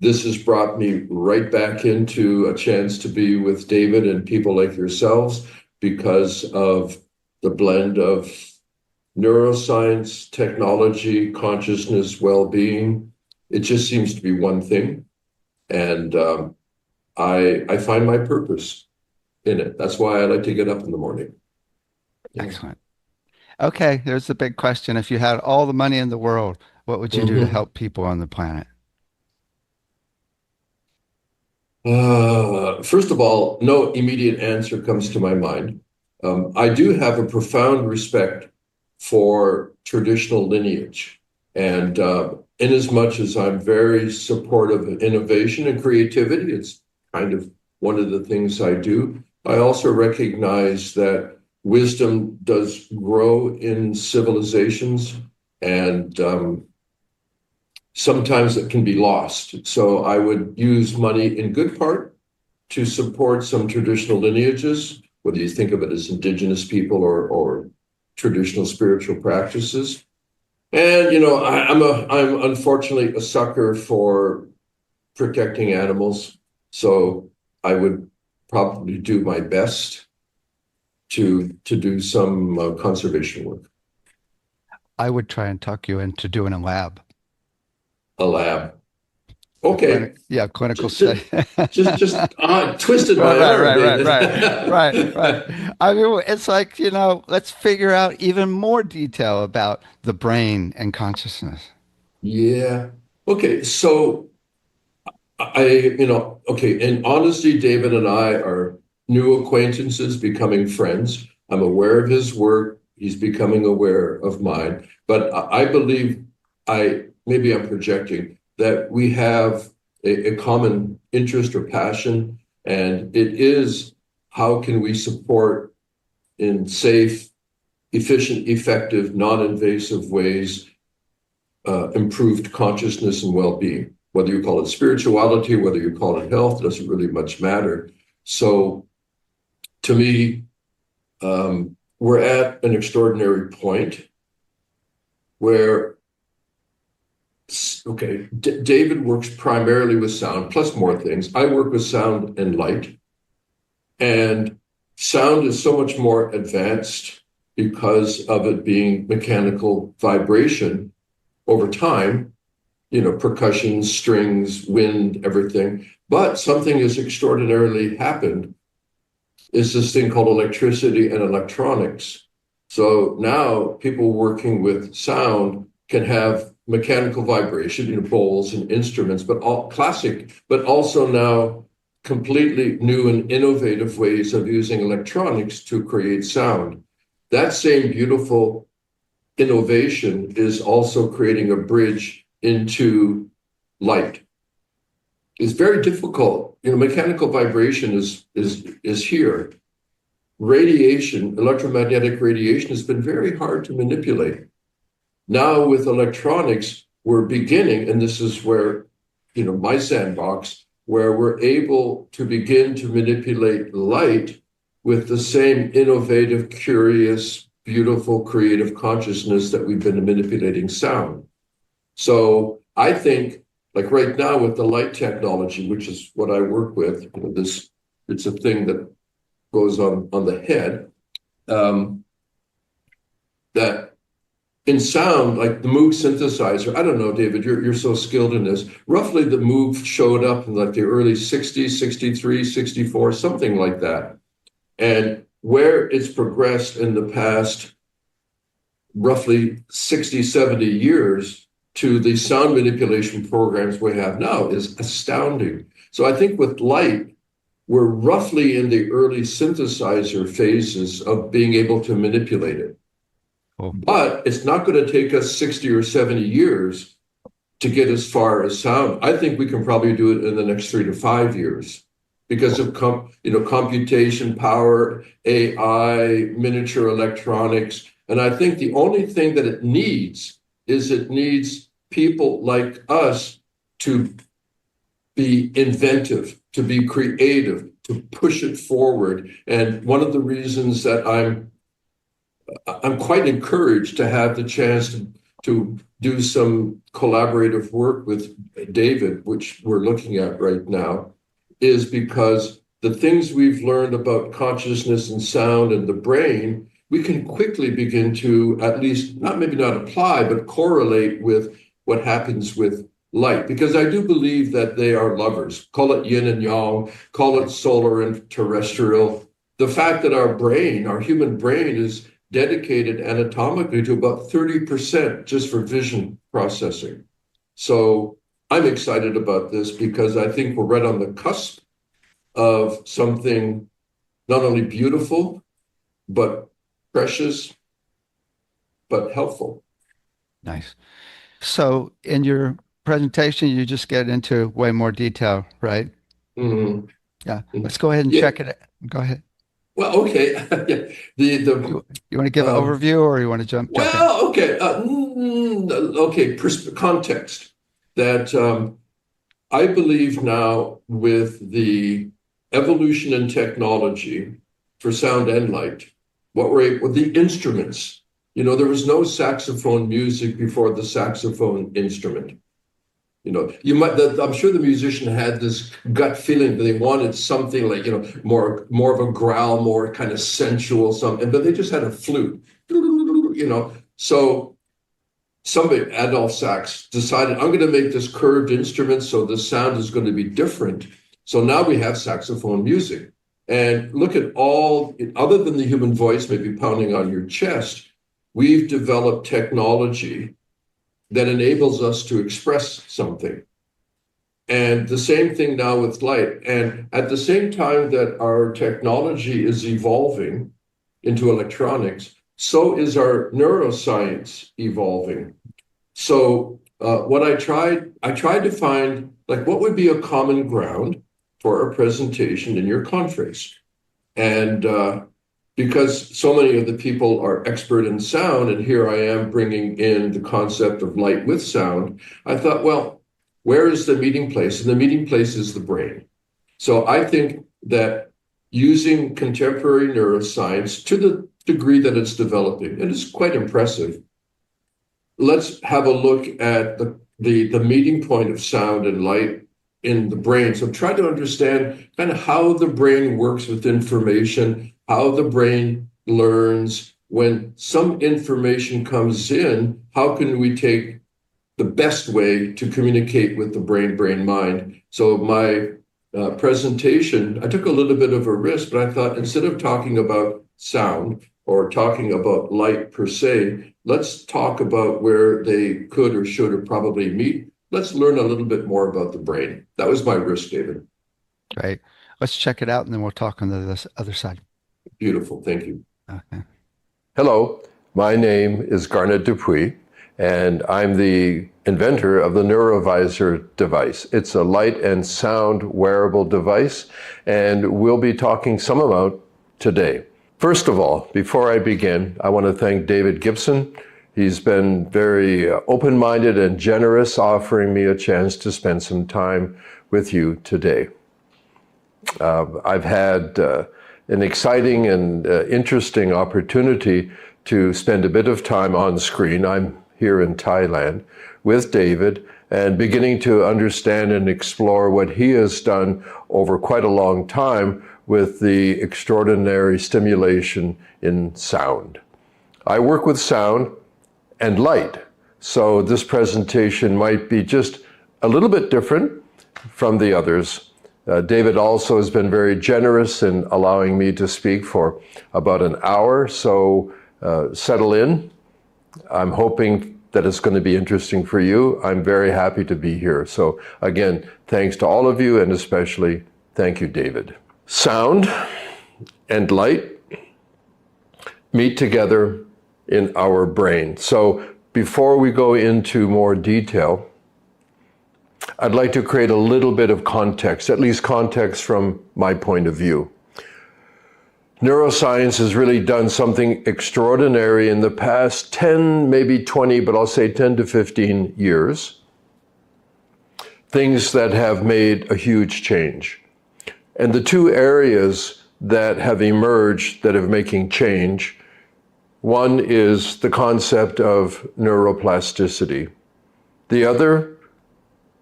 this has brought me right back into a chance to be with David and people like yourselves because of the blend of neuroscience, technology, consciousness, well-being. It just seems to be one thing. And I find my purpose in it. That's why I like to get up in the morning. Excellent. Okay, there's the big question. If you had all the money in the world, what would you do to help people on the planet? First of all, no immediate answer comes to my mind. I do have a profound respect for traditional lineage. And in as much as I'm very supportive of innovation and creativity, it's kind of one of the things I do. I also recognize that wisdom does grow in civilizations, and sometimes it can be lost. So I would use money in good part to support some traditional lineages, whether you think of it as indigenous people or traditional spiritual practices. And I'm unfortunately a sucker for protecting animals, so I would probably do my best to do some conservation work. I would try and talk you into doing a lab. A lab. Okay. Clinical Just study. twisted my arm. Right. I mean, it's like, let's figure out even more detail about the brain and consciousness. Yeah. Okay. So in honesty, David and I are new acquaintances becoming friends. I'm aware of his work. He's becoming aware of mine. But I believe maybe I'm projecting that we have a common interest or passion, and it is how can we support in safe, efficient, effective, non-invasive ways improved consciousness and well-being. Whether you call it spirituality, whether you call it health, doesn't really much matter. So to me, we're at an extraordinary point where, okay, David works primarily with sound, plus more things. I work with sound and light. And sound is so much more advanced because of it being mechanical vibration over time, percussion, strings, wind, everything. But something has extraordinarily happened is this thing called electricity and electronics. So now people working with sound can have mechanical vibration, bowls and instruments, but all classic, but also now completely new and innovative ways of using electronics to create sound. That same beautiful innovation is also creating a bridge into light. It's very difficult. Mechanical vibration is here. Radiation, electromagnetic radiation, has been very hard to manipulate. Now with electronics, we're beginning, and this is where, my sandbox, where we're able to begin to manipulate light with the same innovative, curious, beautiful, creative consciousness that we've been manipulating sound. So I think, like right now with the light technology, which is what I work with, it's a thing that goes on the head, that in sound, like the Moog synthesizer, I don't know, David, you're so skilled in this. Roughly the Moog showed up in like the early 60s, 63, 64, something like that. And where it's progressed in the past roughly 60, 70 years to the sound manipulation programs we have now is astounding. So I think with light, we're roughly in the early synthesizer phases of being able to manipulate it. But it's not going to take us 60 or 70 years to get as far as sound. I think we can probably do it in the next 3 to 5 years because of computation power, AI, miniature electronics. And I think the only thing that it needs is it needs people like us to be inventive, to be creative, to push it forward. And one of the reasons that I'm quite encouraged to have the chance to do some collaborative work with David, which we're looking at right now, is because the things we've learned about consciousness and sound and the brain, we can quickly begin to at least, maybe not apply, but correlate with what happens with light. Because I do believe that they are lovers. Call it yin and yang, call it solar and terrestrial. The fact that our brain, our human brain, is dedicated anatomically to about 30% just for vision processing. So I'm excited about this because I think we're right on the cusp of something not only beautiful, but precious, but helpful. Nice. So in your presentation, you just get into way more detail, right? Mm-hmm. Yeah. Let's go ahead and check it. Go ahead. Well, okay. Yeah. You want to give an overview, or you want to jump in? Okay. Okay. Context that I believe now with the evolution in technology for sound and light, with the instruments, there was no saxophone music before the saxophone instrument. I'm sure the musician had this gut feeling that they wanted something like, more of a growl, more kind of sensual something, but they just had a flute, So somebody, Adolph Sax, decided, I'm going to make this curved instrument, so the sound is going to be different. So now we have saxophone music. And look at all, other than the human voice maybe pounding on your chest, we've developed technology that enables us to express something. And the same thing now with light. And at the same time that our technology is evolving into electronics, so is our neuroscience evolving. So what I tried to find, what would be a common ground for a presentation in your conference. And because so many of the people are expert in sound, and here I am bringing in the concept of light with sound, I thought, well, where is the meeting place? And the meeting place is the brain. So I think that using contemporary neuroscience to the degree that it's developing, and it's quite impressive, let's have a look at the meeting point of sound and light in the brain. So try to understand kind of how the brain works with information, how the brain learns. When some information comes in, how can we take the best way to communicate with the brain-mind? So my presentation, I took a little bit of a risk, but I thought instead of talking about sound or talking about light per se, let's talk about where they could or should or probably meet. Let's learn a little bit more about the brain. That was my risk, David. Right. Let's check it out, and then we'll talk on the other side. Beautiful. Thank you. Okay. Hello, my name is Garnet Dupe, and I'm the inventor of the Neurovisor device. It's a light and sound wearable device, and we'll be talking some about today. First of all, before I begin, I want to thank David Gibson. He's been very open-minded and generous, offering me a chance to spend some time with you today. I've had an exciting and interesting opportunity to spend a bit of time on screen. I'm here in Thailand with David and beginning to understand and explore what he has done over quite a long time with the extraordinary stimulation in sound. I work with sound and light, so this presentation might be just a little bit different from the others. David also has been very generous in allowing me to speak for about an hour, so settle in. I'm hoping that it's going to be interesting for you. I'm very happy to be here. So again, thanks to all of you, and especially thank you, David. Sound and light meet together in our brain. So before we go into more detail, I'd like to create a little bit of context, at least context from my point of view. Neuroscience has really done something extraordinary in the past 10, maybe 20, but I'll say 10 to 15 years. Things that have made a huge change. And the two areas that have emerged that are making change, one is the concept of neuroplasticity. The other,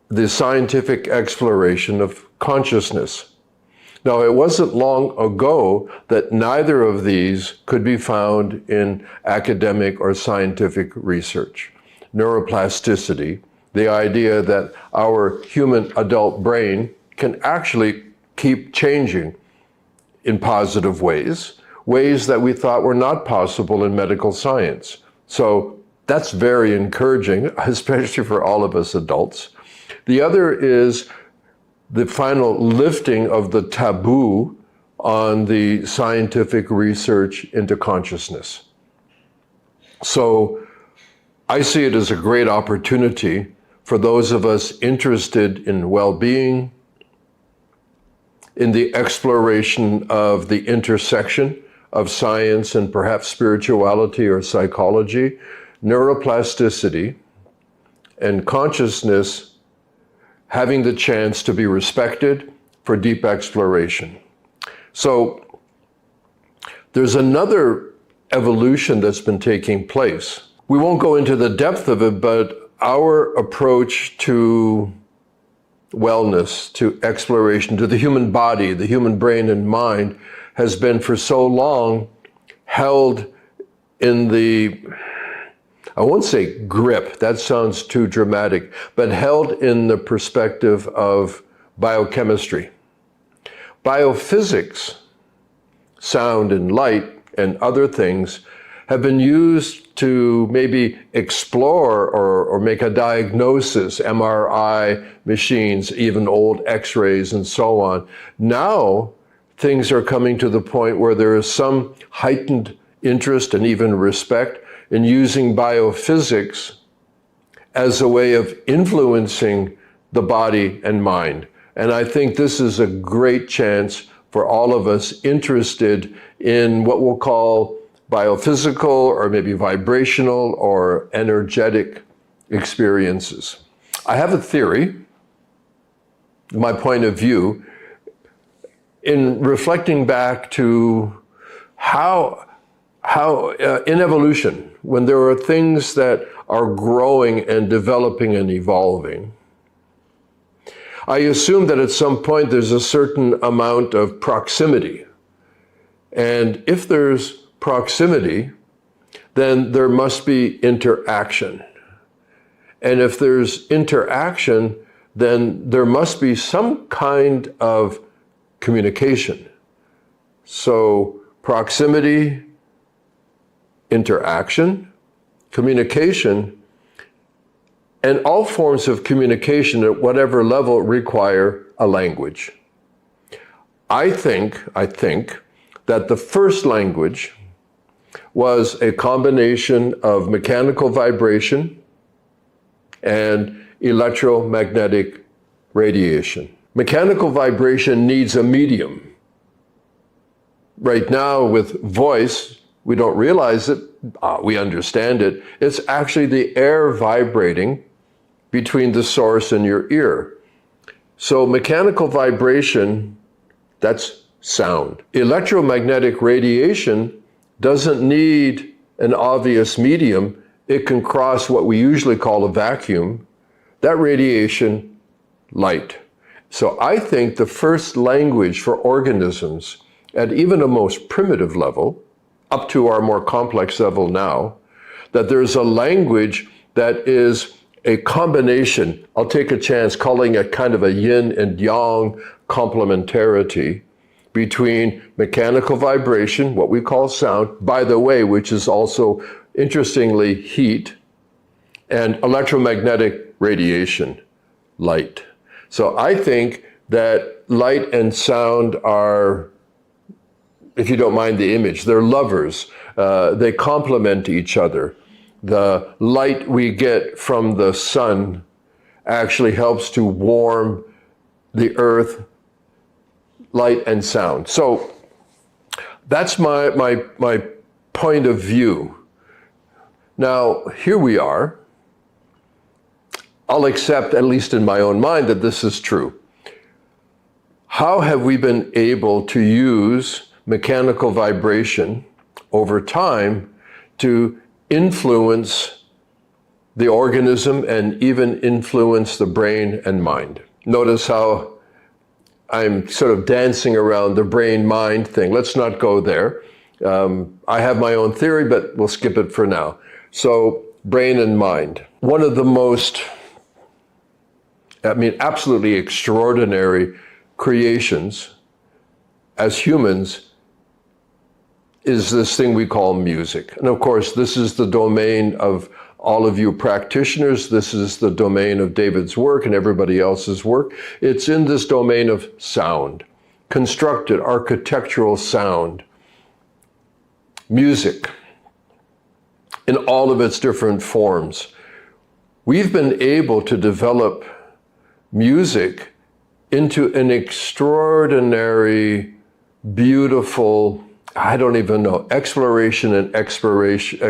the scientific exploration of consciousness. Now, it wasn't long ago that neither of these could be found in academic or scientific research. Neuroplasticity, the idea that our human adult brain can actually keep changing in positive ways, ways that we thought were not possible in medical science. So that's very encouraging, especially for all of us adults. The other is the final lifting of the taboo on the scientific research into consciousness. So I see it as a great opportunity for those of us interested in well-being, in the exploration of the intersection of science and perhaps spirituality or psychology, neuroplasticity, and consciousness having the chance to be respected for deep exploration. So there's another evolution that's been taking place. We won't go into the depth of it, but our approach to wellness, to exploration, to the human body, the human brain and mind has been for so long held in the, I won't say grip, that sounds too dramatic, but held in the perspective of biochemistry. Biophysics, sound and light and other things have been used to maybe explore or make a diagnosis, MRI machines, even old x-rays and so on. Now, things are coming to the point where there is some heightened interest and even respect in using biophysics as a way of influencing the body and mind. And I think this is a great chance for all of us interested in what we'll call biophysical or maybe vibrational or energetic experiences. I have a theory, my point of view, in reflecting back to how in evolution, when there are things that are growing and developing and evolving, I assume that at some point there's a certain amount of proximity. And if there's proximity, then there must be interaction. And if there's interaction, then there must be some kind of communication. So proximity, interaction, communication, and all forms of communication at whatever level require a language. I think that the first language was a combination of mechanical vibration and electromagnetic radiation. Mechanical vibration needs a medium. Right now with voice, we don't realize it, we understand it. It's actually the air vibrating between the source and your ear. So mechanical vibration, that's sound. Electromagnetic radiation doesn't need an obvious medium. It can cross what we usually call a vacuum. That radiation, light. So I think the first language for organisms at even a most primitive level, up to our more complex level now, that there's a language that is a combination, I'll take a chance calling it kind of a yin and yang complementarity between mechanical vibration, what we call sound, by the way, which is also interestingly heat, and electromagnetic radiation, light. So I think that light and sound are, if you don't mind the image, they're lovers. They complement each other. The light we get from the sun actually helps to warm the earth, light and sound. So that's my point of view. Now, here we are. I'll accept, at least in my own mind, that this is true. How have we been able to use mechanical vibration over time to influence the organism and even influence the brain and mind? Notice how I'm sort of dancing around the brain-mind thing. Let's not go there. I have my own theory, but we'll skip it for now. So, brain and mind. One of the most, absolutely extraordinary creations as humans is this thing we call music. And of course, this is the domain of all of you practitioners. This is the domain of David's work and everybody else's work. It's in this domain of sound, constructed architectural sound, music in all of its different forms. We've been able to develop music into an extraordinary, beautiful, I don't even know, exploration and explanation,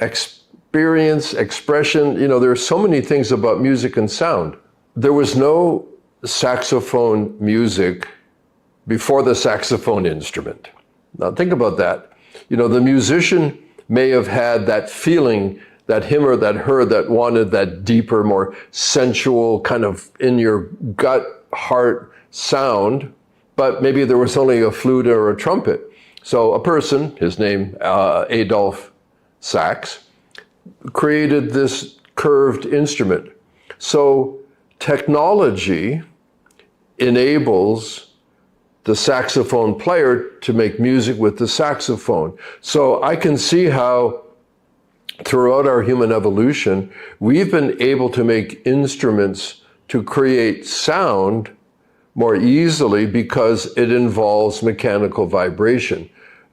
experience, expression. You know, there are so many things about music and sound. There was no saxophone music before the saxophone instrument. Now think about that. You know, the musician may have had that feeling, that him or that her that wanted that deeper, more sensual, kind of in your gut, heart sound, but maybe there was only a flute or a trumpet. So a person, his name Adolphe Sax, created this curved instrument. So technology enables the saxophone player to make music with the saxophone. So I can see how throughout our human evolution, we've been able to make instruments to create sound more easily because it involves mechanical vibration.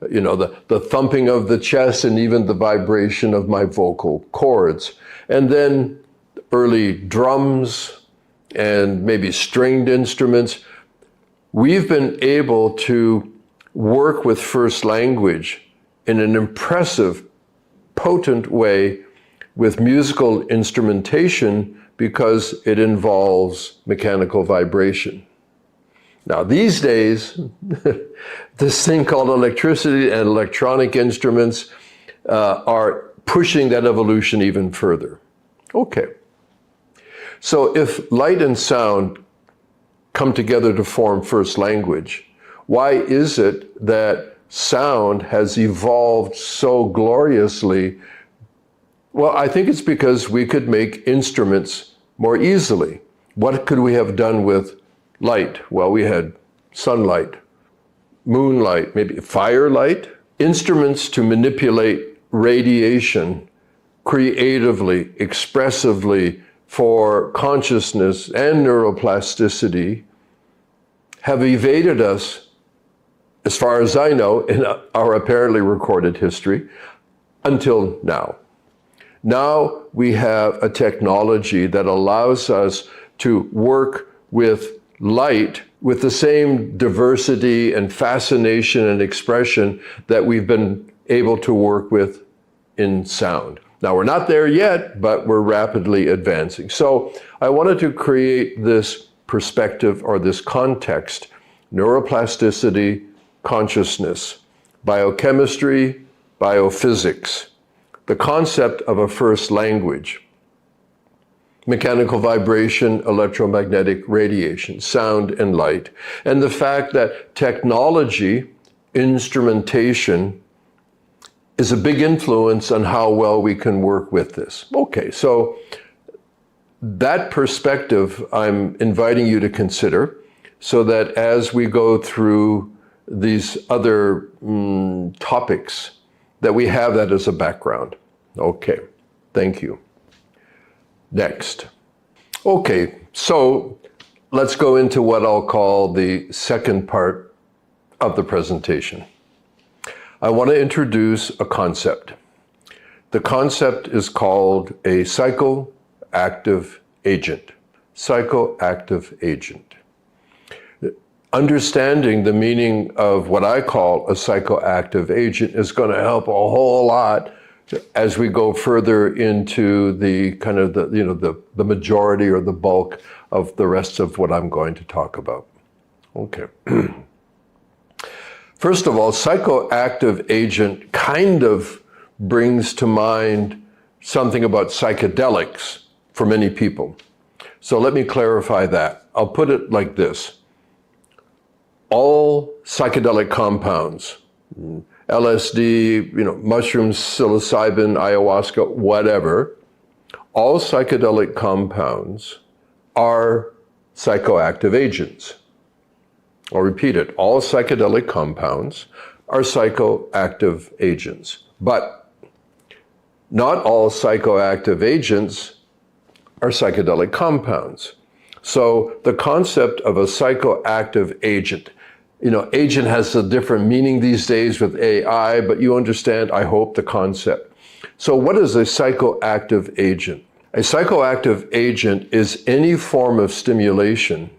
You know, the thumping of the chest and even the vibration of my vocal cords. And then early drums and maybe stringed instruments. We've been able to work with first language in an impressive, potent way with musical instrumentation because it involves mechanical vibration. Now, these days, this thing called electricity and electronic instruments are pushing that evolution even further. Okay. So if light and sound come together to form first language, why is it that sound has evolved so gloriously? Well, I think it's because we could make instruments more easily. What could we have done with light? Well, we had sunlight, moonlight, maybe firelight, instruments to manipulate radiation creatively, expressively for consciousness and neuroplasticity have evaded us, as far as I know, in our apparently recorded history, until now. Now we have a technology that allows us to work with light with the same diversity and fascination and expression that we've been able to work with in sound. Now, we're not there yet, but we're rapidly advancing. So I wanted to create this perspective or this context: neuroplasticity, consciousness, biochemistry, biophysics, the concept of a first language, mechanical vibration, electromagnetic radiation, sound and light, and the fact that technology, instrumentation, is a big influence on how well we can work with this. Okay, so that perspective I'm inviting you to consider, so that as we go through these other topics, that we have that as a background. Okay, thank you. Next. Okay, so let's go into what I'll call the second part of the presentation. I want to introduce a concept. The concept is called a psychoactive agent. Psychoactive agent. Understanding the meaning of what I call a psychoactive agent is going to help a whole lot as we go further into the kind of the majority or the bulk of the rest of what I'm going to talk about. Okay. First of all, psychoactive agent kind of brings to mind something about psychedelics for many people. So let me clarify that. I'll put it like this. All psychedelic compounds, LSD, mushrooms, psilocybin, ayahuasca, whatever, all psychedelic compounds are psychoactive agents. I'll repeat it. All psychedelic compounds are psychoactive agents. But not all psychoactive agents are psychedelic compounds. So the concept of a psychoactive agent, agent has a different meaning these days with AI, but you understand, I hope, the concept. So what is a psychoactive agent? A psychoactive agent is any form of stimulation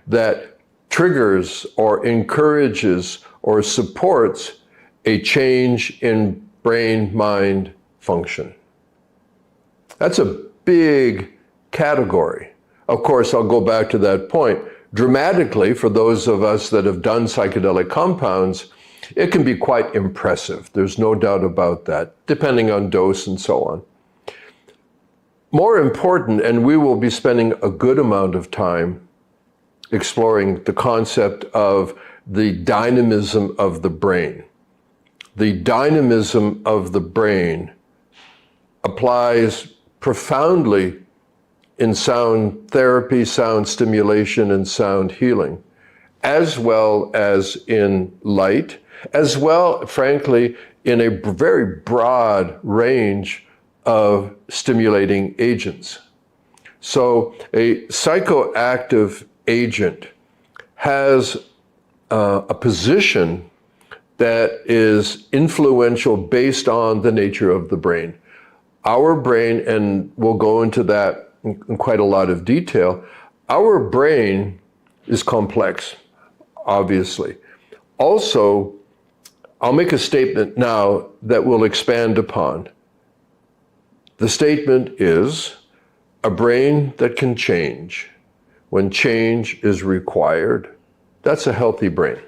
that triggers or encourages or supports a change in brain-mind function. That's a big category. Of course, I'll go back to that point. Dramatically, for those of us that have done psychedelic compounds, it can be quite impressive. There's no doubt about that, depending on dose and so on. More important, and we will be spending a good amount of time exploring the concept of the dynamism of the brain. The dynamism of the brain applies profoundly in sound therapy, sound stimulation, and sound healing, as well as in light, as well, frankly, in a very broad range of stimulating agents. So a psychoactive agent has a position that is influential based on the nature of the brain. Our brain, and we'll go into that in quite a lot of detail, our brain is complex, obviously. Also, I'll make a statement now that we'll expand upon. The statement is a brain that can change when change is required. That's a healthy brain.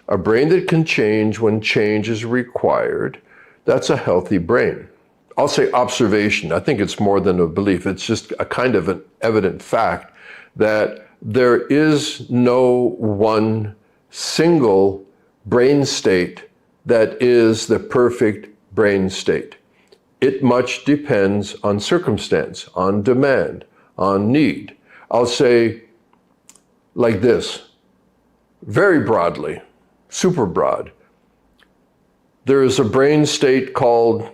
A brain that can change when change is required, that's a healthy brain. I'll say observation. I think it's more than a belief. It's just a kind of an evident fact that there is no one single brain state that is the perfect brain state. It much depends on circumstance, on demand, on need. I'll say like this, very broadly, super broad. There is a brain state called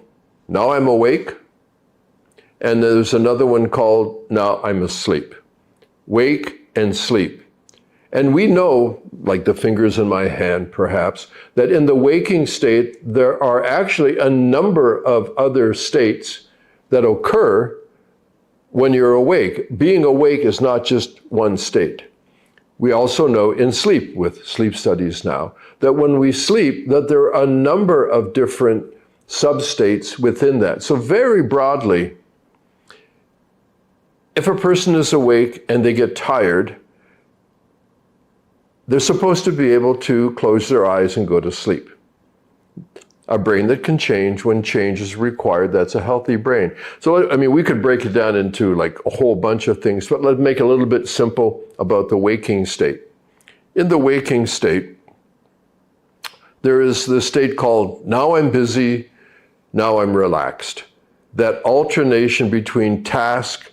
now I'm awake, and there's another one called now I'm asleep. Wake and sleep. And we know, like the fingers in my hand perhaps, that in the waking state, there are actually a number of other states that occur when you're awake. Being awake is not just one state. We also know in sleep, with sleep studies now, that when we sleep, that there are a number of different substates within that. So very broadly, if a person is awake and they get tired, they're supposed to be able to close their eyes and go to sleep. A brain that can change when change is required, that's a healthy brain. So, I mean, we could break it down into like a whole bunch of things, but let's make it a little bit simple about the waking state. In the waking state, there is this state called now I'm busy, now I'm relaxed. That alternation between task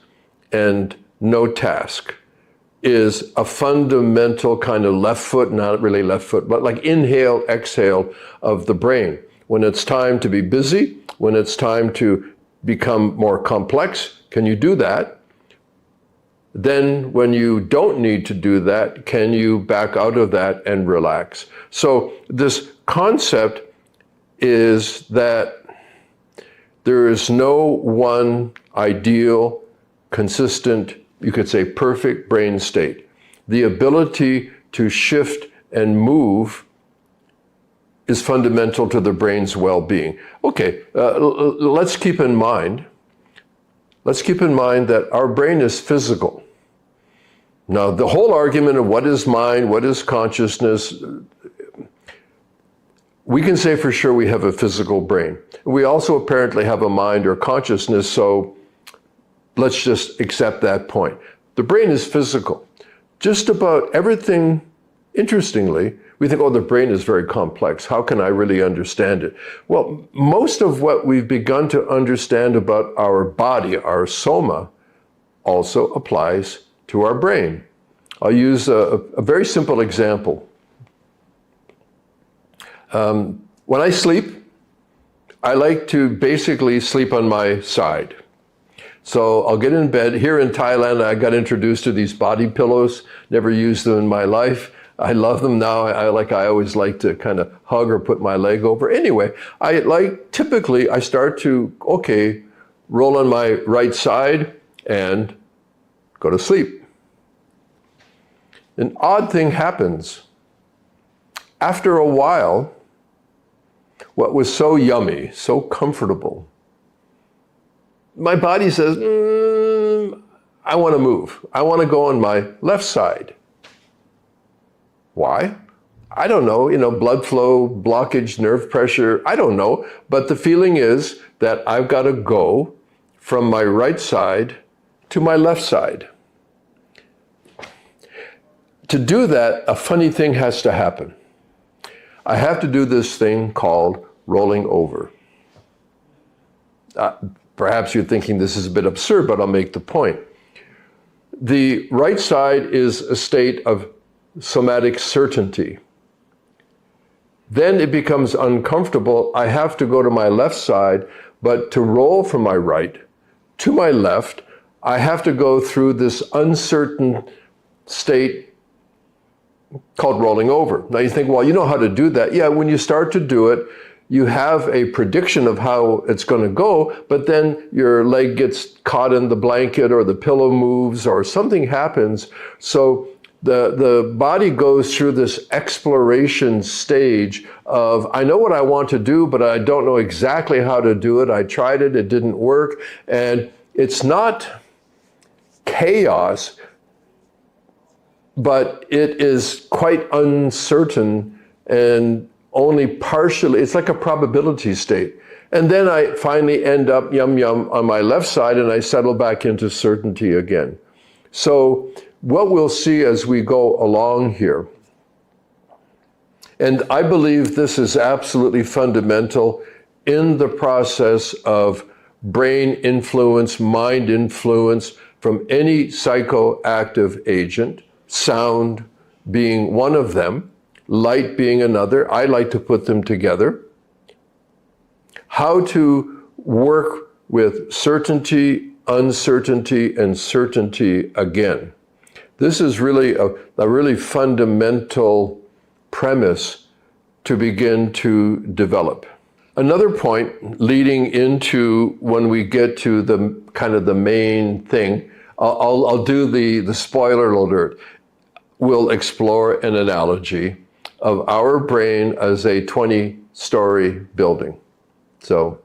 and no task is a fundamental kind of left foot, not really left foot, but like inhale, exhale of the brain. When it's time to be busy, when it's time to become more complex, can you do that? Then when you don't need to do that, can you back out of that and relax? So this concept is that There is no one ideal, consistent, you could say perfect brain state. The ability to shift and move is fundamental to the brain's well-being. Okay, let's keep in mind that our brain is physical. Now, the whole argument of what is mind, what is consciousness, we can say for sure we have a physical brain. We also apparently have a mind or consciousness, so let's just accept that point. The brain is physical. Just about everything, interestingly, we think, oh, the brain is very complex. How can I really understand it? Well, most of what we've begun to understand about our body, our soma, also applies to our brain. I'll use a very simple example. When I sleep, I like to basically sleep on my side. So I'll get in bed. Here in Thailand, I got introduced to these body pillows, never used them in my life. I love them now. I always like to kind of hug or put my leg over. Anyway, typically I start to, roll on my right side and go to sleep. An odd thing happens. After a while, what was so yummy, so comfortable, my body says, I want to move. I want to go on my left side. Why? I don't know, blood flow, blockage, nerve pressure, I don't know. But the feeling is that I've got to go from my right side to my left side. To do that, a funny thing has to happen. I have to do this thing called rolling over. Perhaps you're thinking this is a bit absurd, but I'll make the point. The right side is a state of somatic certainty. Then it becomes uncomfortable. I have to go to my left side, but to roll from my right to my left, I have to go through this uncertain state called rolling over. Now you think, well, you know how to do that. Yeah, when you start to do it, you have a prediction of how it's going to go, but then your leg gets caught in the blanket or the pillow moves or something happens. So the body goes through this exploration stage of, I know what I want to do, but I don't know exactly how to do it. I tried it, it didn't work. And it's not chaos, but it is quite uncertain and only partially, it's like a probability state. And then I finally end up on my left side and I settle back into certainty again. So what we'll see as we go along here, and I believe this is absolutely fundamental in the process of brain influence, mind influence from any psychoactive agent, sound being one of them, light being another. I like to put them together. How to work with certainty, uncertainty, and certainty again. This is really a really fundamental premise to begin to develop. Another point leading into when we get to the kind of the main thing, I'll do the spoiler alert. We'll explore an analogy of our brain as a 20-story building. So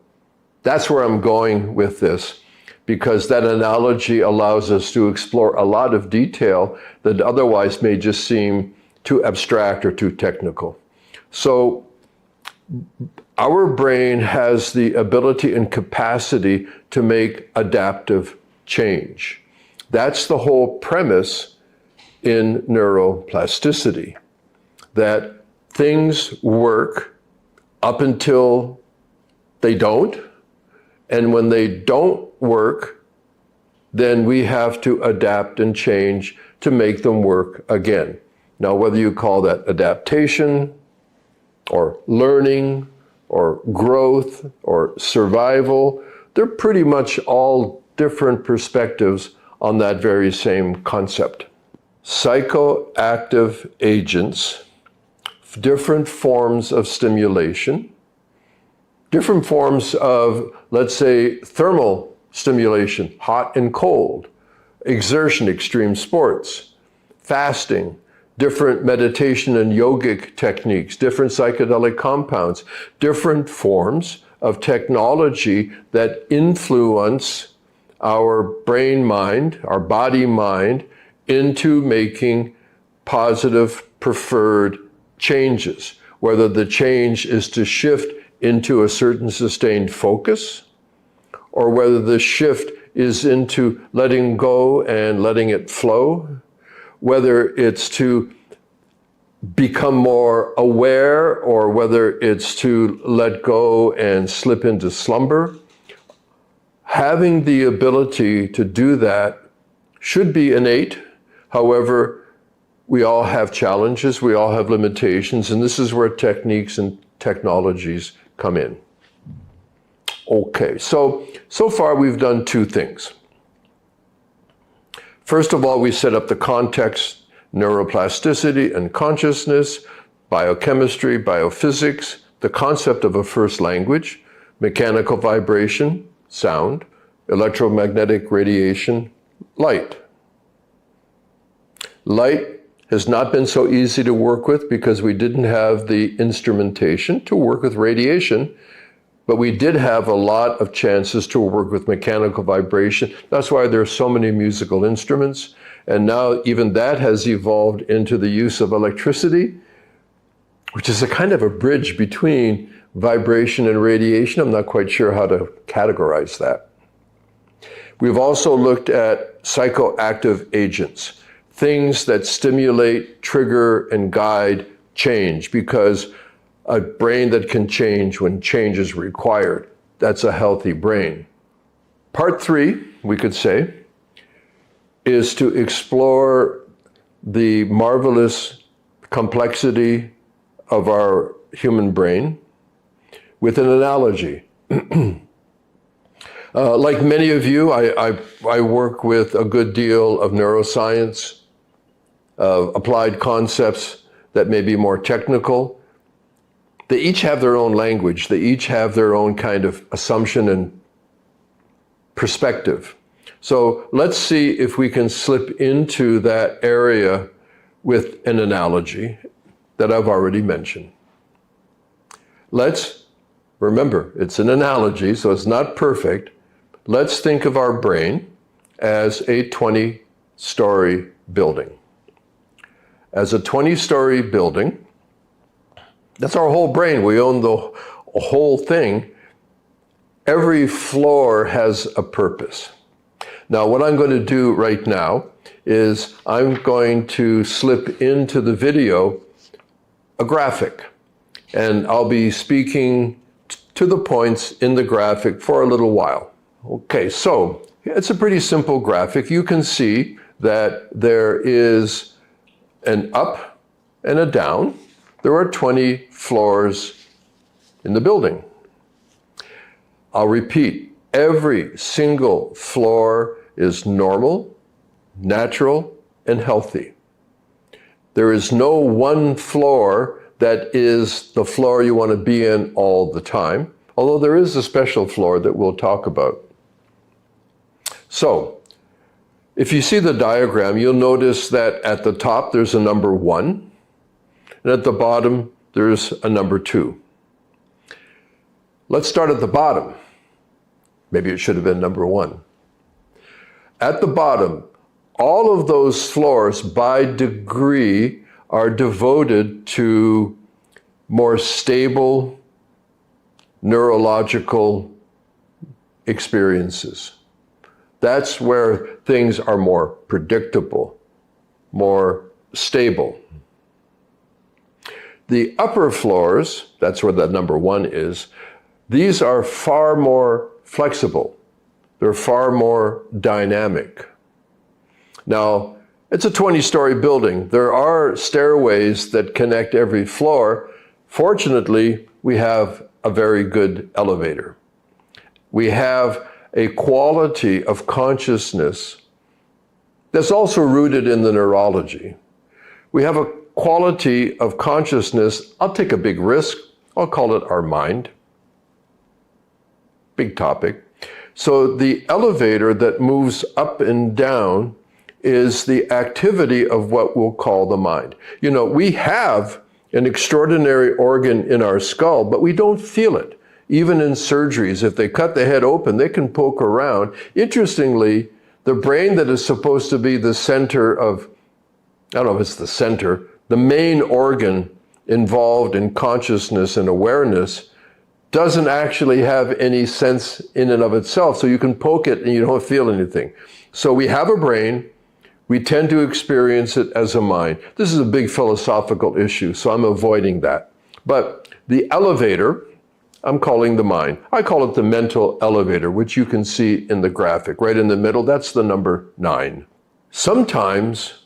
that's where I'm going with this, because that analogy allows us to explore a lot of detail that otherwise may just seem too abstract or too technical. So our brain has the ability and capacity to make adaptive change. That's the whole premise in neuroplasticity, that things work up until they don't, and when they don't work, then we have to adapt and change to make them work again. Now, whether you call that adaptation, or learning, or growth, or survival, they're pretty much all different perspectives on that very same concept. Psychoactive agents, different forms of stimulation, different forms of, let's say, thermal stimulation, hot and cold, exertion, extreme sports, fasting, different meditation and yogic techniques, different psychedelic compounds, different forms of technology that influence our brain-mind, our body-mind, into making positive, preferred changes, whether the change is to shift into a certain sustained focus, or whether the shift is into letting go and letting it flow, whether it's to become more aware, or whether it's to let go and slip into slumber. Having the ability to do that should be innate. However, we all have challenges, we all have limitations, and this is where techniques and technologies come in. Okay, so far we've done two things. First of all, we set up the context, neuroplasticity and consciousness, biochemistry, biophysics, the concept of a first language, mechanical vibration, sound, electromagnetic radiation, light. Light has not been so easy to work with because we didn't have the instrumentation to work with radiation, but we did have a lot of chances to work with mechanical vibration. That's why there are so many musical instruments. And now even that has evolved into the use of electricity, which is a kind of a bridge between vibration and radiation. I'm not quite sure how to categorize that. We've also looked at psychoactive agents, things that stimulate, trigger, and guide change, because a brain that can change when change is required, that's a healthy brain. Part 3, we could say, is to explore the marvelous complexity of our human brain with an analogy. Like many of you, I work with a good deal of neuroscience, applied concepts that may be more technical. They each have their own language. They each have their own kind of assumption and perspective. So let's see if we can slip into that area with an analogy that I've already mentioned. Let's remember, it's an analogy, so it's not perfect. Let's think of our brain as a 20-story building. As a 20-story building, that's our whole brain. We own the whole thing. Every floor has a purpose. Now, what I'm going to do right now is I'm going to slip into the video a graphic, and I'll be speaking to the points in the graphic for a little while. Okay, so it's a pretty simple graphic. You can see that there is an up and a down. There are 20 floors in the building. I'll repeat, every single floor is normal, natural, and healthy. There is no one floor that is the floor you want to be in all the time, although there is a special floor that we'll talk about. So, if you see the diagram, you'll notice that at the top there's a number 1, and at the bottom there's a number 2. Let's start at the bottom. Maybe it should have been number 1. At the bottom, all of those floors by degree are devoted to more stable neurological experiences. That's where things are more predictable, more stable. The upper floors, that's where that number 1 is, these are far more flexible. They're far more dynamic. Now, it's a 20-story building. There are stairways that connect every floor. Fortunately, we have a very good elevator. We have a quality of consciousness that's also rooted in the neurology. We have a quality of consciousness, I'll take a big risk, I'll call it our mind. big topic. So the elevator that moves up and down is the activity of what we'll call the mind. You know, we have an extraordinary organ in our skull, but we don't feel it. Even in surgeries, if they cut the head open, they can poke around. Interestingly, the brain that is supposed to be the center of, I don't know if it's the center, the main organ involved in consciousness and awareness, doesn't actually have any sense in and of itself. So you can poke it and you don't feel anything. So we have a brain. We tend to experience it as a mind. This is a big philosophical issue, so I'm avoiding that. But the elevator, I'm calling the mind. I call it the mental elevator, which you can see in the graphic. Right in the middle, that's the number 9. Sometimes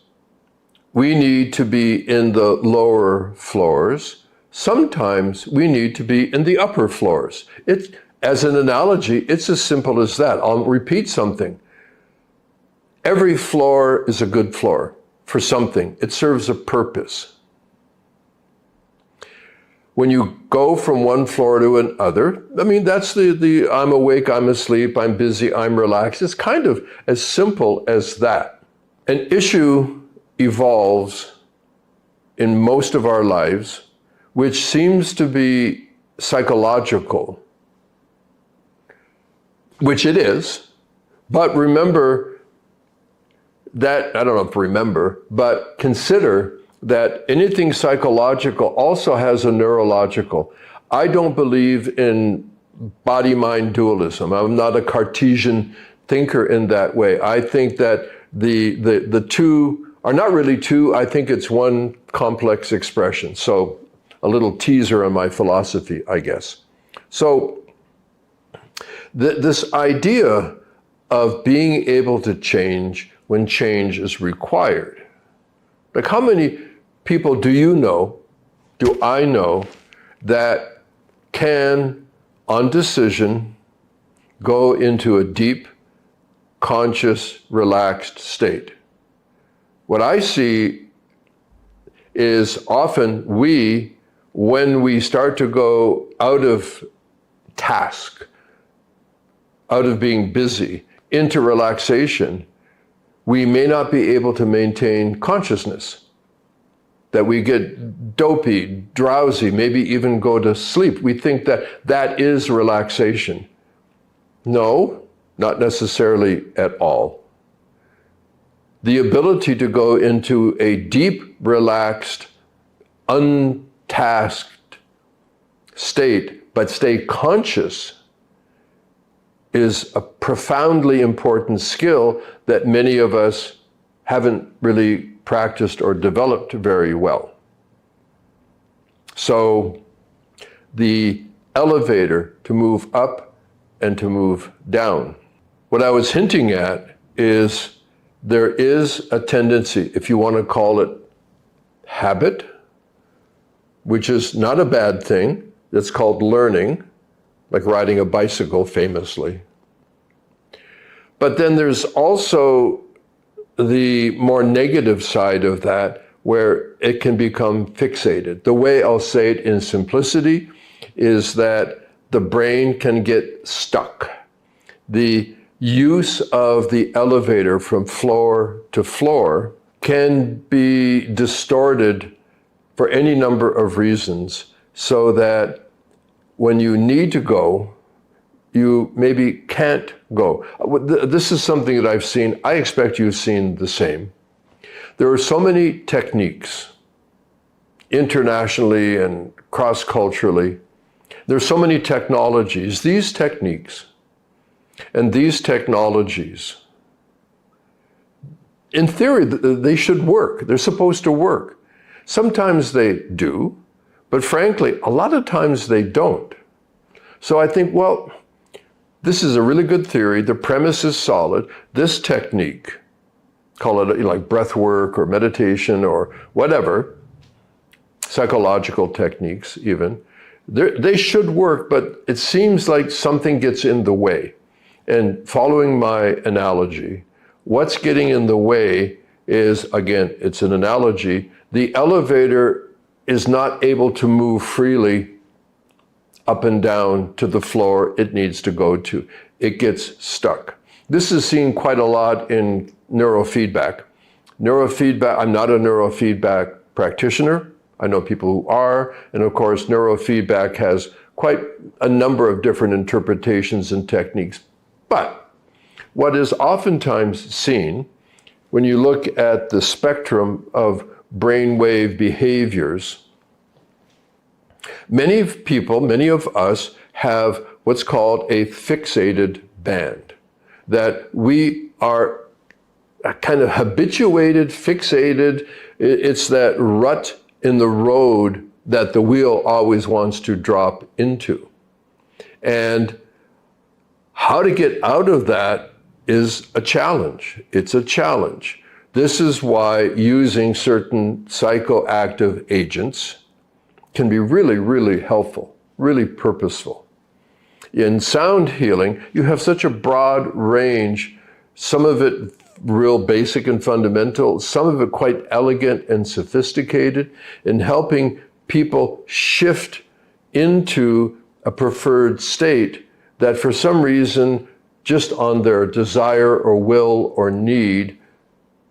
we need to be in the lower floors. Sometimes we need to be in the upper floors. As an analogy, it's as simple as that. I'll repeat something. Every floor is a good floor for something. It serves a purpose. When you go from one floor to another, I mean, that's the I'm awake, I'm asleep, I'm busy, I'm relaxed. It's kind of as simple as that. An issue evolves in most of our lives, which seems to be psychological, which it is. But remember that, I don't know if remember, but consider that anything psychological also has a neurological. I don't believe in body-mind dualism. I'm not a Cartesian thinker in that way. I think that the two are not really two. I think it's one complex expression. So a little teaser on my philosophy, I guess. So this idea of being able to change when change is required. Like, how many people do you know, do I know, that can, on decision, go into a deep, conscious, relaxed state? What I see is often when we start to go out of task, out of being busy, into relaxation, we may not be able to maintain consciousness, that we get dopey, drowsy, maybe even go to sleep. We think that that is relaxation. No, not necessarily at all. The ability to go into a deep, relaxed, untasked state, but stay conscious, is a profoundly important skill that many of us haven't really practiced or developed very well. So the elevator to move up and to move down. What I was hinting at is there is a tendency, if you want to call it habit, which is not a bad thing. It's called learning, like riding a bicycle famously. But then there's also the more negative side of that, where it can become fixated. The way I'll say it in simplicity is that the brain can get stuck. The use of the elevator from floor to floor can be distorted for any number of reasons, so that when you need to go, you maybe can't go. This is something that I've seen. I expect you've seen the same. There are so many techniques, internationally and cross-culturally. There's so many technologies. These techniques and these technologies, in theory, they should work. They're supposed to work. Sometimes they do, but frankly, a lot of times they don't. So I think, well, this is a really good theory. The premise is solid. This technique, call it like breath work or meditation or whatever, psychological techniques even, they should work, but it seems like something gets in the way. And following my analogy, what's getting in the way is, again, it's an analogy, the elevator is not able to move freely up and down to the floor it needs to go to. It gets stuck. This is seen quite a lot in neurofeedback. Neurofeedback, I'm not a neurofeedback practitioner. I know people who are, and of course, neurofeedback has quite a number of different interpretations and techniques. But what is oftentimes seen when you look at the spectrum of brainwave behaviors, many people, many of us have what's called a fixated band, that we are kind of habituated, fixated. It's that rut in the road that the wheel always wants to drop into. And how to get out of that is a challenge. It's a challenge. This is why using certain psychoactive agents can be really, really helpful, really purposeful. In sound healing, you have such a broad range, some of it real basic and fundamental, some of it quite elegant and sophisticated, in helping people shift into a preferred state that for some reason, just on their desire or will or need,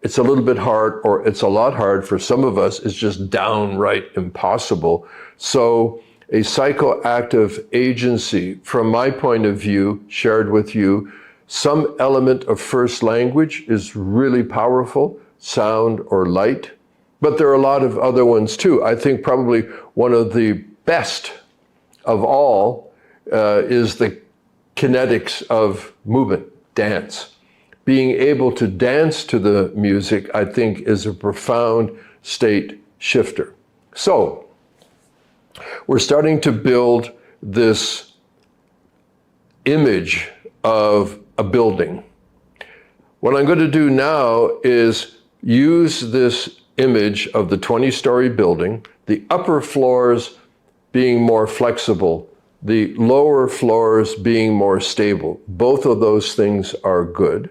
it's a little bit hard, or it's a lot hard for some of us, it's just downright impossible. So a psychoactive agency, from my point of view, shared with you, some element of first language is really powerful, sound or light, but there are a lot of other ones too. I think probably one of the best of all is the kinetics of movement, dance. Being able to dance to the music, I think, is a profound state shifter. So, we're starting to build this image of a building. What I'm going to do now is use this image of the 20-story building, the upper floors being more flexible, the lower floors being more stable. Both of those things are good.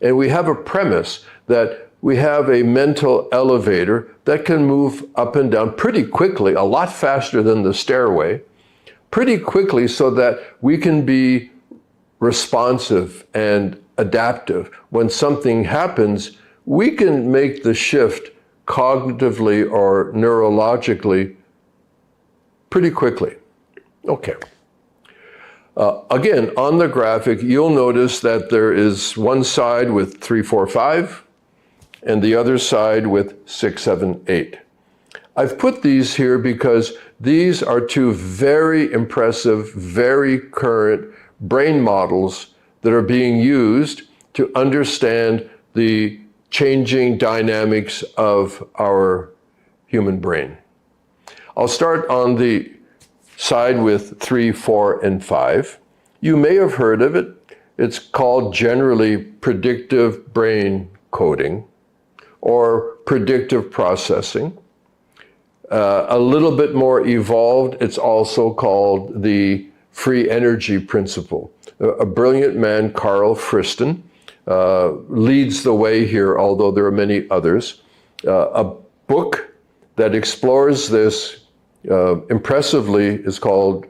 And we have a premise that we have a mental elevator that can move up and down pretty quickly, a lot faster than the stairway, pretty quickly, so that we can be responsive and adaptive. When something happens, we can make the shift cognitively or neurologically pretty quickly. Okay. Again, on the graphic, you'll notice that there is one side with 3, 4, 5, and the other side with 6, 7, 8. I've put these here because these are two very impressive, very current brain models that are being used to understand the changing dynamics of our human brain. I'll start on the side with 3, 4, and 5. You may have heard of it. It's called generally predictive brain coding or predictive processing. A little bit more evolved, it's also called the free energy principle. A brilliant man, Carl Friston, leads the way here, although there are many others. A book that explores this impressively is called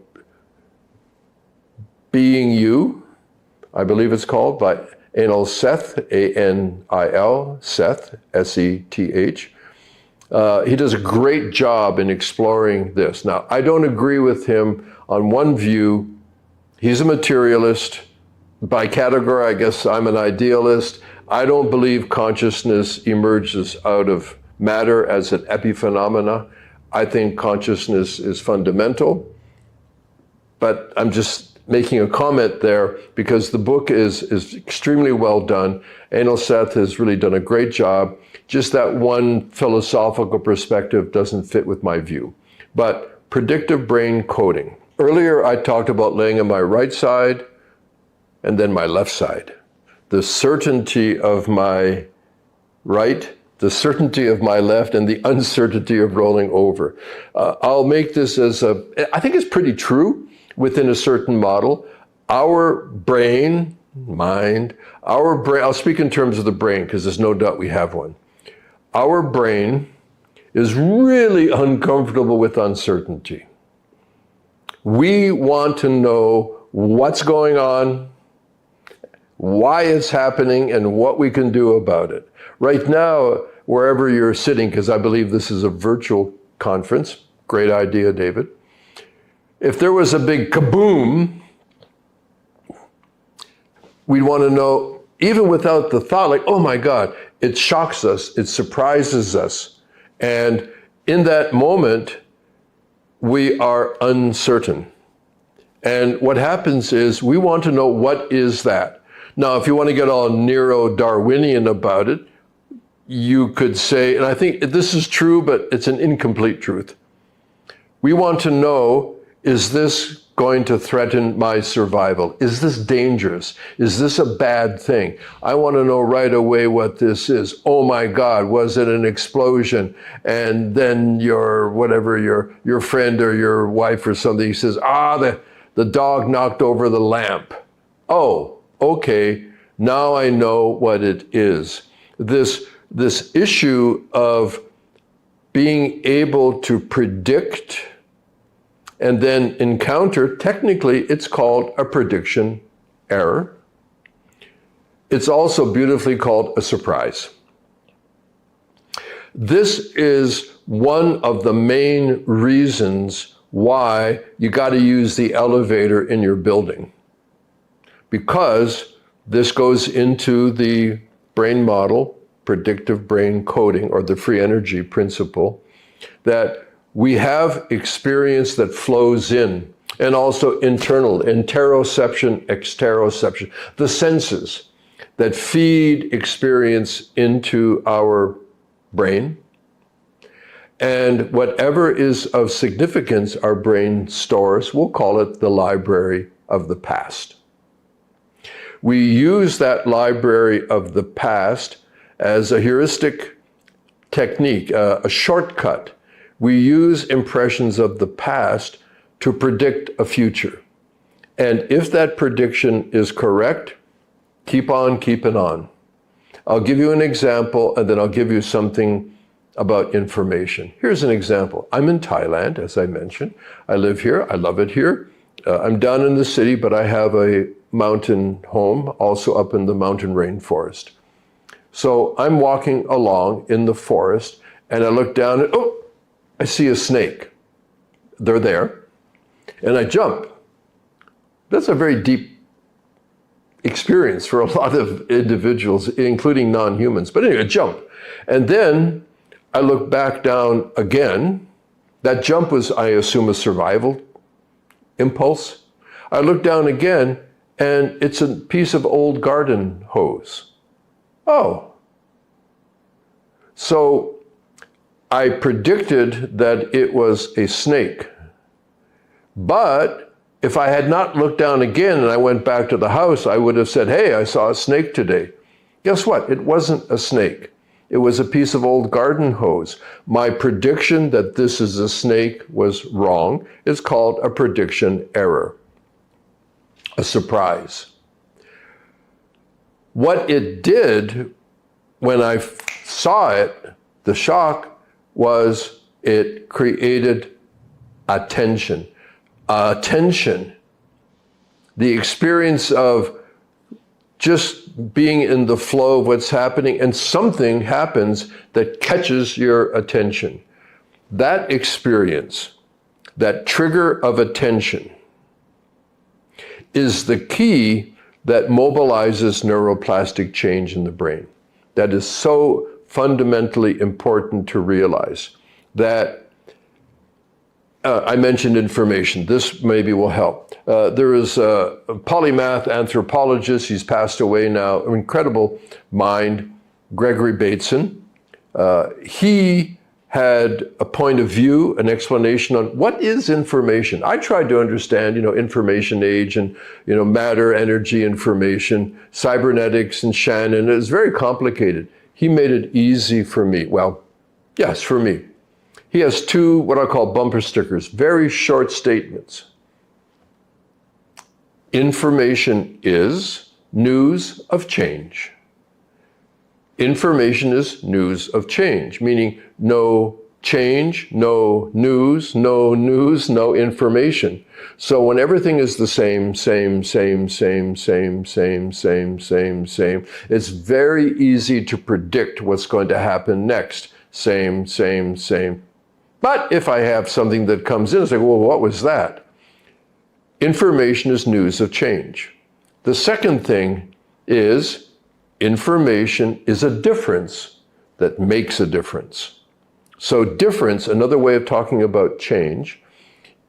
Being You, I believe it's called, by Anil Seth, A-N-I-L, Seth, S-E-T-H. He does a great job in exploring this. Now, I don't agree with him on one view. He's a materialist. By category, I guess I'm an idealist. I don't believe consciousness emerges out of matter as an epiphenomena. I think consciousness is fundamental. But I'm just making a comment there because the book is extremely well done. Anil Seth has really done a great job. Just that one philosophical perspective doesn't fit with my view. But predictive brain coding. Earlier, I talked about laying on my right side and then my left side. The certainty of my right, the certainty of my left, and the uncertainty of rolling over. I'll make this as I think it's pretty true within a certain model. Our brain, mind, I'll speak in terms of the brain because there's no doubt we have one. Our brain is really uncomfortable with uncertainty. We want to know what's going on, why it's happening, and what we can do about it. Right now, wherever you're sitting, because I believe this is a virtual conference, great idea, David. If there was a big kaboom, we'd want to know, even without the thought, like, oh my God, it shocks us, it surprises us. And in that moment, we are uncertain. And what happens is we want to know, what is that? Now, if you want to get all Neo-Darwinian about it, you could say, and I think this is true, but it's an incomplete truth. We want to know, is this going to threaten my survival? Is this dangerous? Is this a bad thing? I want to know right away what this is. Oh my God, was it an explosion? And then your friend or your wife or something says, the dog knocked over the lamp. Oh, okay, now I know what it is. This issue of being able to predict and then encounter, technically it's called a prediction error. It's also beautifully called a surprise. This is one of the main reasons why you got to use the elevator in your building, because this goes into the brain model, predictive brain coding, or the free energy principle, that we have experience that flows in, and also internal, interoception, exteroception, the senses that feed experience into our brain. And whatever is of significance our brain stores, we'll call it the library of the past. We use that library of the past as a heuristic technique, a shortcut. We use impressions of the past to predict a future. And if that prediction is correct, keep on keeping on. I'll give you an example, and then I'll give you something about information. Here's an example. I'm in Thailand, as I mentioned. I live here. I love it here. I'm down in the city, but I have a mountain home, also up in the mountain rainforest. So I'm walking along in the forest, and I look down and, I see a snake. They're there. And I jump. That's a very deep experience for a lot of individuals, including non-humans. But anyway, I jump. And then I look back down again. That jump was, I assume, a survival impulse. I look down again, and it's a piece of old garden hose. Oh. So I predicted that it was a snake. But if I had not looked down again and I went back to the house, I would have said, hey, I saw a snake today. Guess what? It wasn't a snake. It was a piece of old garden hose. My prediction that this is a snake was wrong. It's called a prediction error, a surprise. What it did when I saw it, the shock, was it created attention. Attention. The experience of just being in the flow of what's happening, and something happens that catches your attention. That experience, that trigger of attention, is the key that mobilizes neuroplastic change in the brain. That is so fundamentally important to realize. That I mentioned information. This maybe will help. There is a polymath anthropologist, he's passed away now, an incredible mind, Gregory Bateson. He had a point of view, an explanation on what is information. I tried to understand, information age and, matter, energy, information, cybernetics and Shannon. It was very complicated. He made it easy for me. Well, yes, for me. He has two, what I call bumper stickers, very short statements. Information is news of change. Information is news of change, meaning no change, no news, no news, no information. So when everything is the same, it's very easy to predict what's going to happen next. Same. But if I have something that comes in, it's like, well, what was that? Information is news of change. The second thing is information is a difference that makes a difference. So difference, another way of talking about change,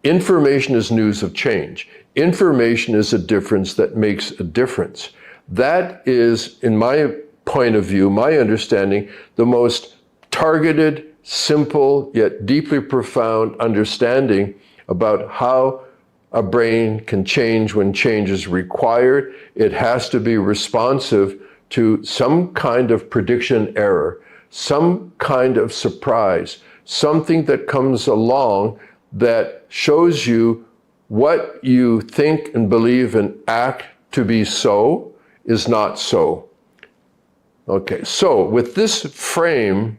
information is news of change. Information is a difference that makes a difference. That is, in my point of view, my understanding, the most targeted, simple, yet deeply profound understanding about how a brain can change when change is required. It has to be responsive to some kind of prediction error, some kind of surprise, something that comes along that shows you what you think and believe and act to be so is not so. Okay, so with this frame,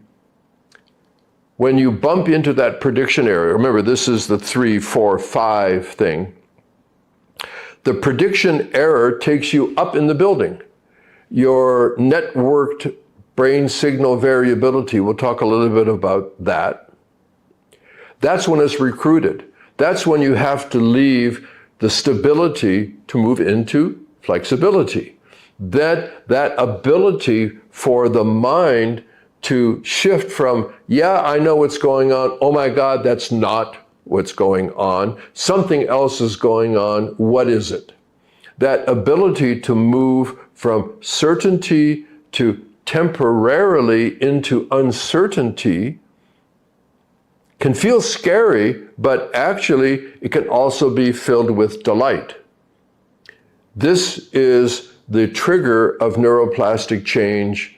when you bump into that prediction area, remember this is the 3, 4, 5 thing, the prediction error takes you up in the building. Your networked brain signal variability, we'll talk a little bit about that. That's when it's recruited. That's when you have to leave the stability to move into flexibility. That ability for the mind to shift from, yeah, I know what's going on, oh my God, that's not what's going on, something else is going on, what is it? That ability to move from certainty to temporarily into uncertainty can feel scary, but actually it can also be filled with delight. This is the trigger of neuroplastic change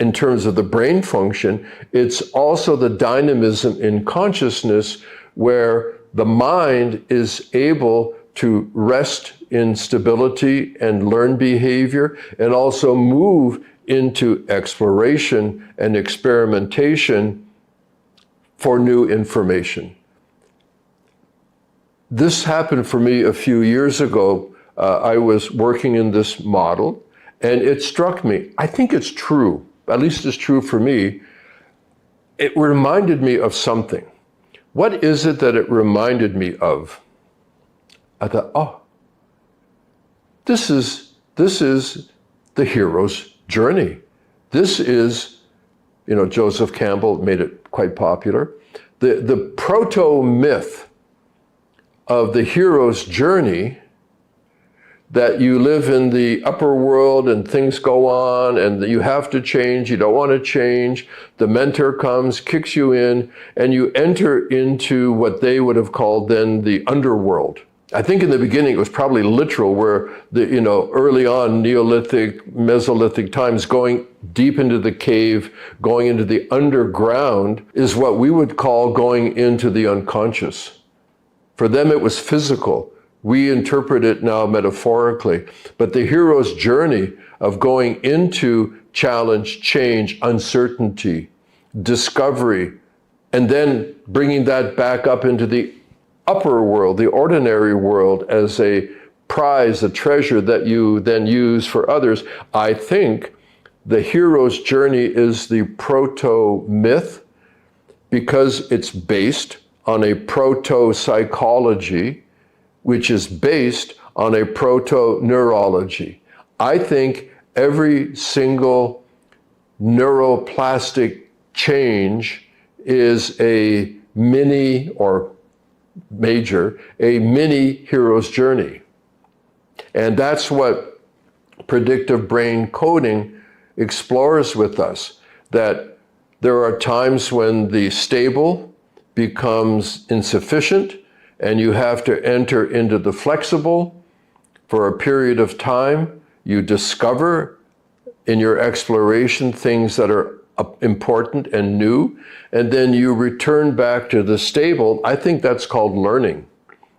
in terms of the brain function. It's also the dynamism in consciousness where the mind is able to rest in stability and learn behavior and also move into exploration and experimentation for new information. This happened for me a few years ago. I was working in this model and it struck me, I think it's true, at least it's true for me. It reminded me of something. What is it that it reminded me of? I thought, oh, this is the hero's journey. This is, Joseph Campbell made it quite popular. The proto-myth of the hero's journey, that you live in the upper world and things go on and you have to change, you don't want to change, the mentor comes, kicks you in, and you enter into what they would have called then the underworld. I think in the beginning it was probably literal, where early on Neolithic, Mesolithic times, going deep into the cave, going into the underground is what we would call going into the unconscious. For them it was physical. We interpret it now metaphorically, but the hero's journey of going into challenge, change, uncertainty, discovery, and then bringing that back up into the upper world, the ordinary world, as a prize, a treasure that you then use for others. I think the hero's journey is the proto-myth because it's based on a proto-psychology, which is based on a proto-neurology. I think every single neuroplastic change is a mini or major, a mini hero's journey. And that's what predictive brain coding explores with us, that there are times when the stable becomes insufficient and you have to enter into the flexible for a period of time. You discover in your exploration things that are important and new, and then you return back to the stable. I think that's called learning.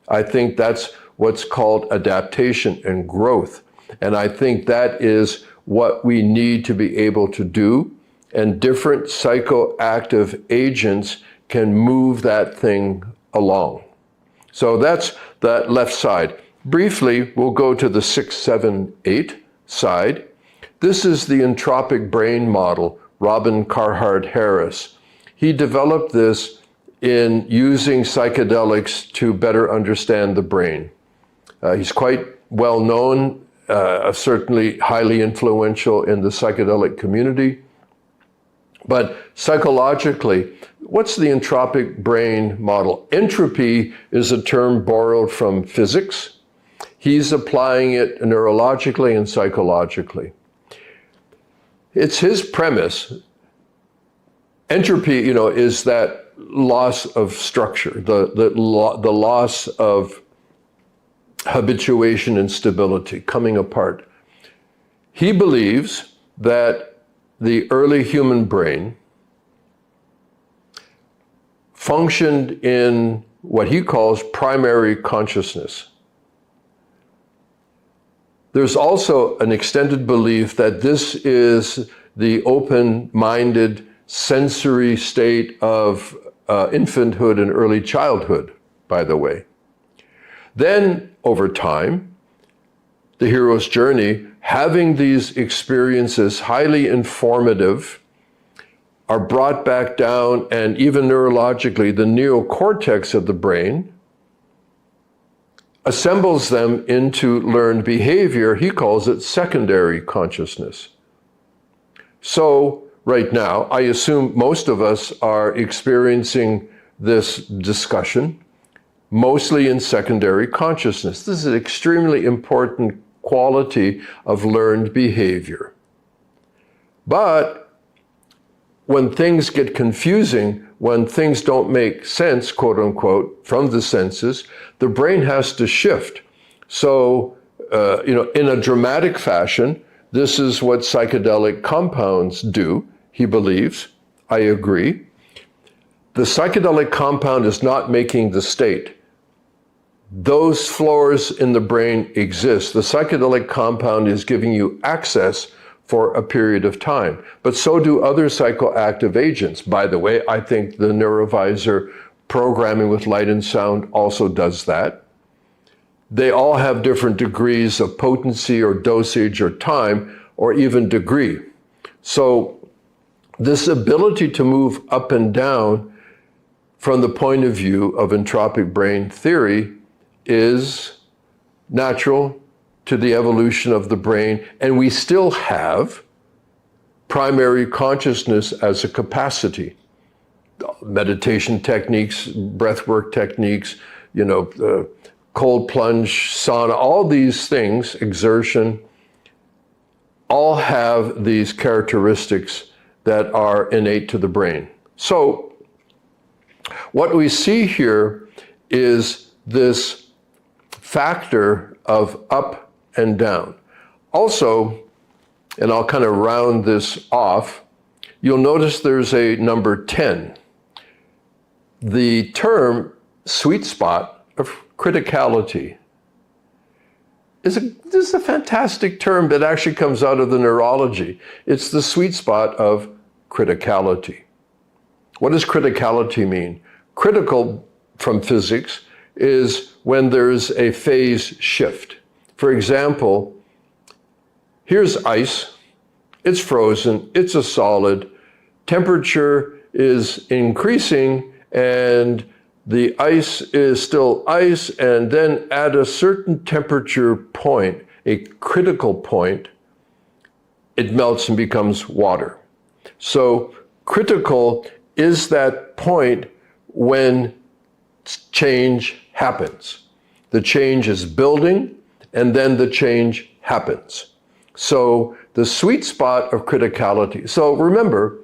I think that's what's called adaptation and growth. And I think that is what we need to be able to do. and different psychoactive agents can move that thing along. So that's that left side. Briefly, we'll go to the 6, 7, 8 side. This is the entropic brain model, Robin Carhart Harris. He developed this in using psychedelics to better understand the brain. He's quite well known, certainly highly influential in the psychedelic community. But psychologically, what's the entropic brain model? Entropy is a term borrowed from physics. He's applying it neurologically and psychologically. It's his premise. Entropy, is that loss of structure, the loss of habituation and stability, coming apart. He believes that the early human brain functioned in what he calls primary consciousness. There's also an extended belief that this is the open-minded sensory state of infanthood and early childhood, by the way. Then, over time, the hero's journey, having these experiences highly informative, are brought back down, and even neurologically, the neocortex of the brain assembles them into learned behavior. He calls it secondary consciousness. So, right now, I assume most of us are experiencing this discussion mostly in secondary consciousness. This is an extremely important quality of learned behavior. But when things get confusing, when things don't make sense, quote unquote, from the senses, the brain has to shift. So, in a dramatic fashion, this is what psychedelic compounds do, he believes. I agree. The psychedelic compound is not making the state. Those floors in the brain exist. The psychedelic compound is giving you access for a period of time. But so do other psychoactive agents. By the way, I think the Neurovisor programming with light and sound also does that. They all have different degrees of potency or dosage or time or even degree. So this ability to move up and down from the point of view of entropic brain theory is natural to the evolution of the brain, and we still have primary consciousness as a capacity. Meditation techniques, breathwork techniques, cold plunge, sauna, all these things, exertion, all have these characteristics that are innate to the brain. So what we see here is this factor of up and down. Also, and I'll kind of round this off, you'll notice there's a number 10. The term sweet spot of criticality this is a fantastic term that actually comes out of the neurology. It's the sweet spot of criticality. What does criticality mean? Critical, from physics, is when there's a phase shift. For example, here's ice. It's frozen. It's a solid. Temperature is increasing, and the ice is still ice, and then at a certain temperature point, a critical point, it melts and becomes water. So critical is that point when change happens. The change is building, and then the change happens. So the sweet spot of criticality. So remember,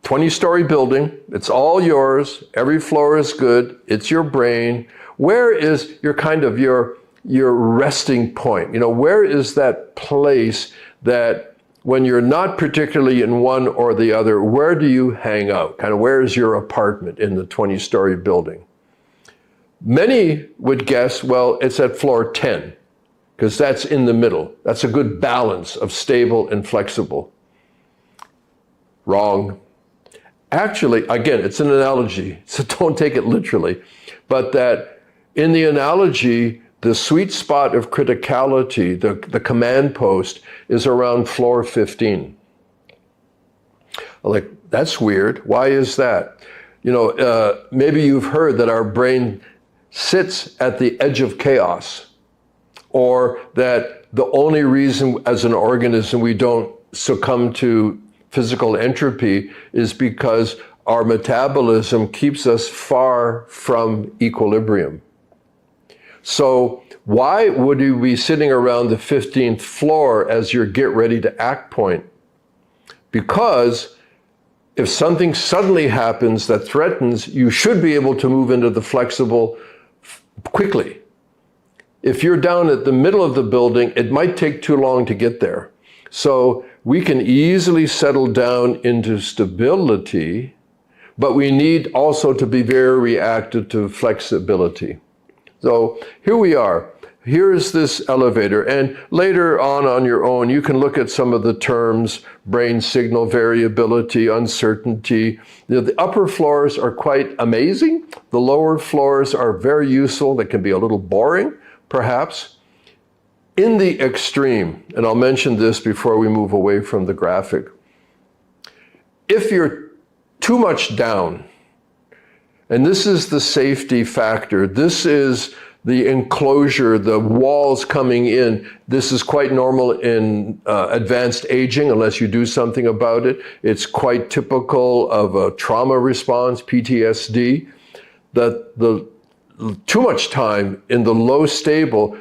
20-story building, it's all yours, every floor is good, it's your brain. Where is your resting point? Where is that place that when you're not particularly in one or the other, where do you hang out? Where is your apartment in the 20-story building? Many would guess, well, it's at floor 10, because that's in the middle. That's a good balance of stable and flexible. Wrong. Actually, again, it's an analogy, so don't take it literally, but that in the analogy, the sweet spot of criticality, the command post, is around floor 15. Like, that's weird. Why is that? Maybe you've heard that our brain sits at the edge of chaos, or that the only reason as an organism we don't succumb to physical entropy is because our metabolism keeps us far from equilibrium. So why would you be sitting around the 15th floor as your get ready to act point? Because if something suddenly happens that threatens, you should be able to move into the flexible quickly. If you're down at the middle of the building, it might take too long to get there. So we can easily settle down into stability, but we need also to be very reactive to flexibility. So here we are. Here's this elevator, and later on your own, you can look at some of the terms: brain signal variability, uncertainty. The upper floors are quite amazing. The lower floors are very useful. They can be a little boring, perhaps. In the extreme, and I'll mention this before we move away from the graphic, if you're too much down, and this is the safety factor, this is the enclosure, the walls coming in. This is quite normal in advanced aging, unless you do something about it. It's quite typical of a trauma response, PTSD, that the too much time in the low stable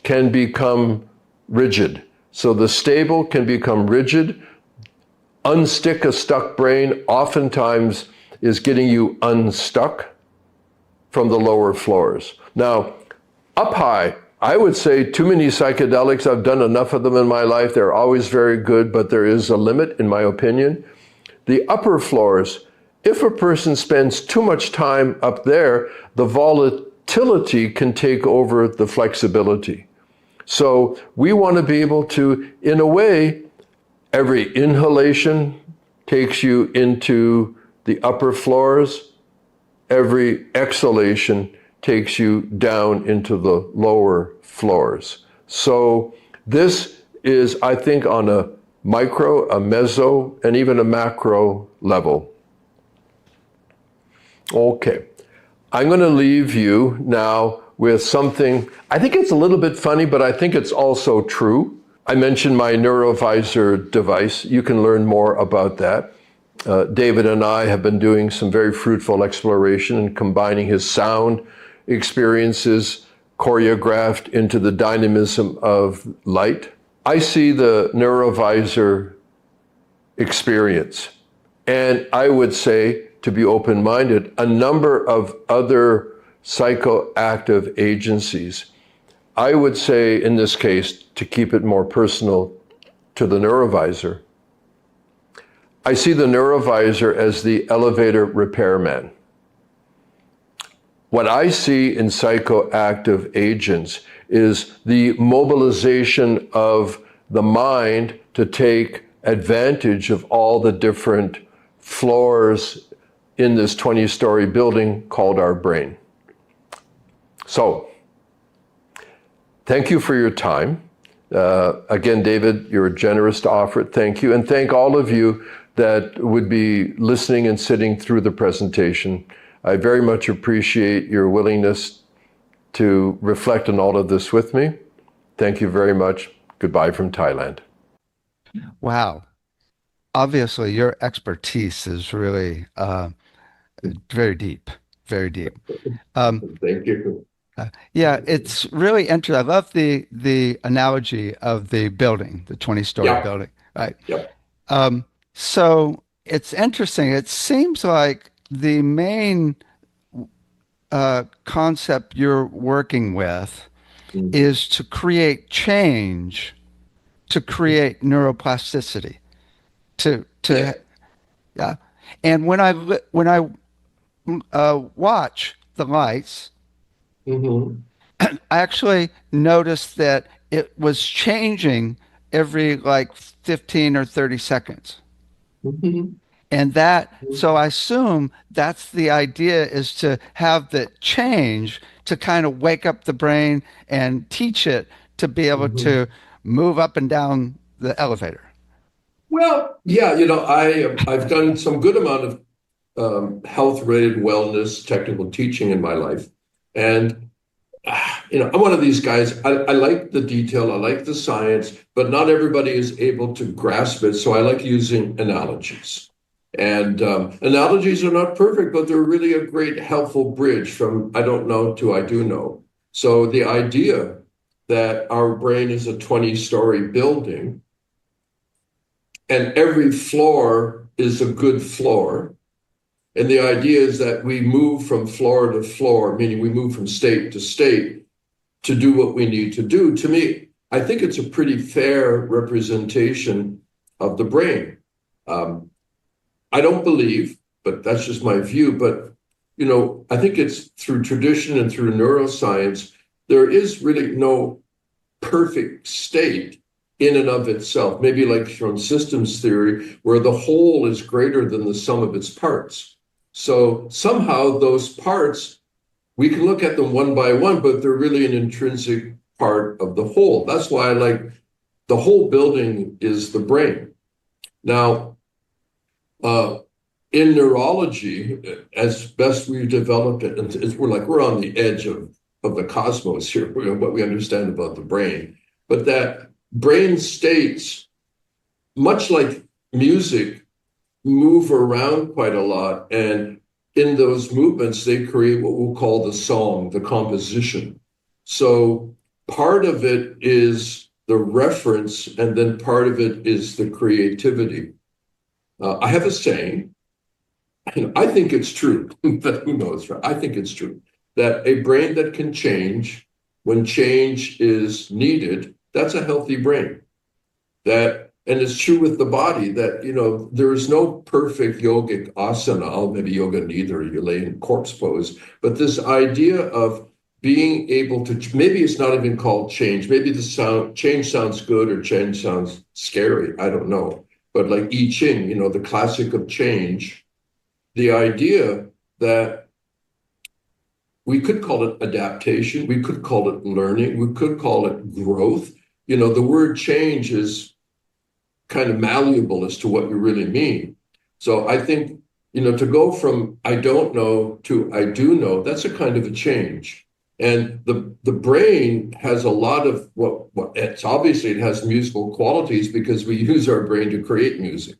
can become rigid. So the stable can become rigid. Unstick a stuck brain oftentimes is getting you unstuck from the lower floors. Now, up high, I would say too many psychedelics. I've done enough of them in my life. They're always very good, but there is a limit, in my opinion. The upper floors, if a person spends too much time up there, the volatility can take over the flexibility. So we want to be able to, in a way, every inhalation takes you into the upper floors. Every exhalation takes you down into the lower floors. So this is, I think, on a micro, a meso, and even a macro level. Okay, I'm going to leave you now with something, I think it's a little bit funny, but I think it's also true. I mentioned my Neurovisor device. You can learn more about that. David and I have been doing some very fruitful exploration and combining his sound experiences choreographed into the dynamism of light. I see the Neurovisor experience, and I would say, to be open-minded, a number of other psychoactive agencies. I would say, in this case, to keep it more personal to the Neurovisor, I see the Neurovisor as the elevator repairman. What I see in psychoactive agents is the mobilization of the mind to take advantage of all the different floors in this 20-story building called our brain. So, thank you for your time. Again, David, you're generous to offer it. Thank you. And thank all of you that would be listening and sitting through the presentation. I very much appreciate your willingness to reflect on all of this with me. Thank you very much. Goodbye from Thailand. Wow. Obviously, your expertise is really very deep, very deep. Thank you. Yeah, it's really interesting. I love the analogy of the building, the 20-story building, right? Yep. So it's interesting. It seems like the main concept you're working with is to create change, to create neuroplasticity, yeah. And when I watch the lights, I actually noticed that it was changing every like 15 or 30 seconds. And so I assume that's the idea, is to have the change to kind of wake up the brain and teach it to be able Mhm. to move up and down the elevator. Well, yeah, I've done some good amount of health-related wellness technical teaching in my life, and I'm one of these guys. I like the detail, I like the science, but not everybody is able to grasp it. So I like using analogies. And analogies are not perfect, but they're really a great helpful bridge from I don't know to I do know. So the idea that our brain is a 20-story building and every floor is a good floor. And the idea is that we move from floor to floor, meaning we move from state to state to do what we need to do. To me, I think it's a pretty fair representation of the brain. Um, I don't believe, but that's just my view. But, I think it's through tradition and through neuroscience, there is really no perfect state in and of itself, maybe like from systems theory, where the whole is greater than the sum of its parts. So somehow those parts, we can look at them one by one, but they're really an intrinsic part of the whole. That's why I like the whole building is the brain. Now, in neurology, as best we've developed it, and we're on the edge of the cosmos here, what we understand about the brain, but that brain states, much like music, move around quite a lot. And in those movements, they create what we'll call the song, the composition. So part of it is the reference, and then part of it is the creativity. I have a saying, and I think it's true, but who knows, right? I think it's true, that a brain that can change when change is needed, that's a healthy brain. And it's true with the body that, there is no perfect yogic asana. Oh, maybe yoga neither, you lay in corpse pose. But this idea of being able to, maybe it's not even called change. Maybe change sounds good or change sounds scary. I don't know. But like I Ching, the classic of change, the idea that we could call it adaptation, we could call it learning, we could call it growth. The word change is kind of malleable as to what you really mean. So I think, to go from I don't know to I do know, that's a kind of a change. And the brain has a lot of what it's obviously it has musical qualities because we use our brain to create music.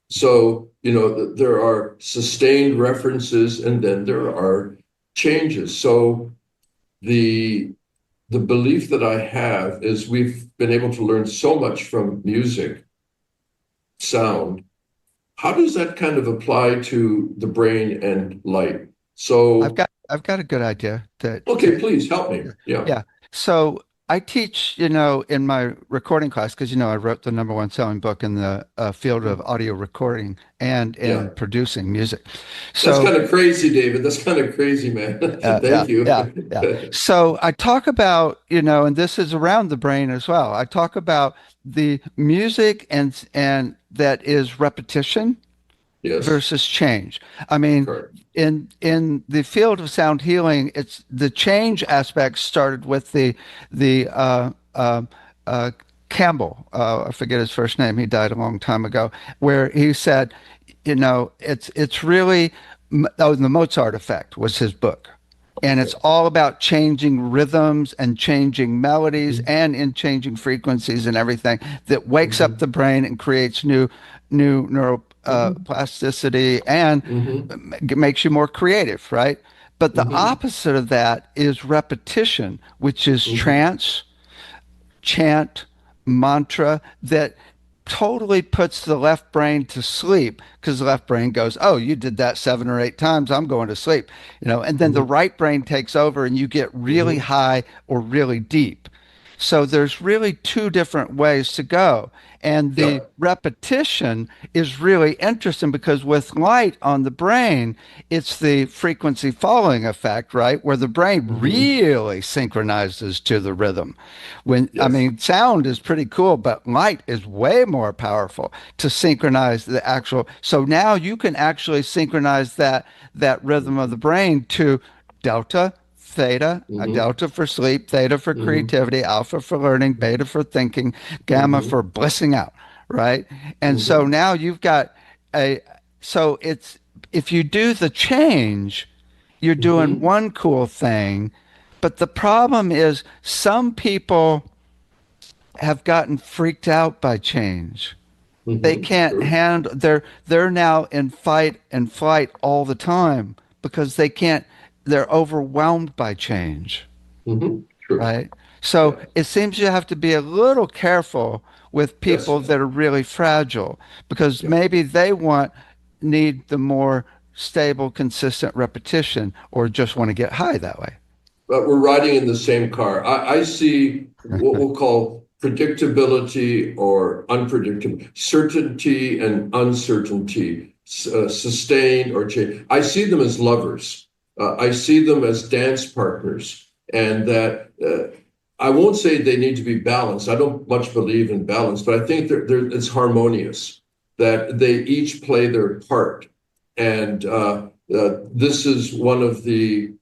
So, there are sustained references and then there are changes. So the belief that I have is we've been able to learn so much from music, sound. How does that kind of apply to the brain and light? I've So, got a good idea that okay, please help me. Yeah, yeah. So I teach, in my recording class, because, I wrote the number one selling book in the field of audio recording and in yeah. producing music. That's So kind of crazy, David. That's kind of crazy, man. yeah, Thank you. yeah, yeah. So I talk about, and this is around the brain as well. I talk about the music and that is repetition Yes, versus change. I mean, correct. in the field of sound healing, it's the change aspect started with the Campbell. I forget his first name. He died a long time ago. Where he said, it's really the Mozart Effect was his book. And it's all about changing rhythms and changing melodies Mhm, and in changing frequencies and everything that wakes up mhm, the brain and creates new mhm, neuroplasticity and mhm, makes you more creative, right? But the mhm, opposite of that is repetition, which is mhm, trance, chant, mantra that totally puts the left brain to sleep because the left brain goes, "Oh, you did that 7 or 8 times. I'm going to sleep," and then the mhm, right brain takes over and you get really mhm, high or really deep. So there's really two different ways to go. And the Yeah. repetition is really interesting because with light on the brain, it's the frequency following effect, right? Where the brain Hmm. really synchronizes to the rhythm. When, I Yes. mean, sound is pretty cool, but light is way more powerful to synchronize the actual. So now you can actually synchronize that rhythm of the brain to delta, theta, a Hmm. delta for sleep, theta for Hmm. creativity, alpha for learning, beta for thinking, gamma Hmm. for blissing out, right? And so Hmm. now you've got a, so it's, if you do the change, you're doing Hmm. one cool thing, but the problem is some people have gotten freaked out by change. They Hmm. can't Sure. handle, they're now in fight and flight all the time because they can't, they're overwhelmed by change, Hmm. Sure. right? So Yeah. it seems you have to be a little careful with Yes. people that are really fragile because Yeah. maybe they need the more stable, consistent repetition or just want to get high that way. But we're riding in the same car. I see what we'll call predictability or unpredictable, certainty and uncertainty, sustained or change. I see them as lovers. I see them as dance partners, and that I won't say they need to be balanced. I don't much believe in balance, but I think it's harmonious that they each play their part, and this is one of the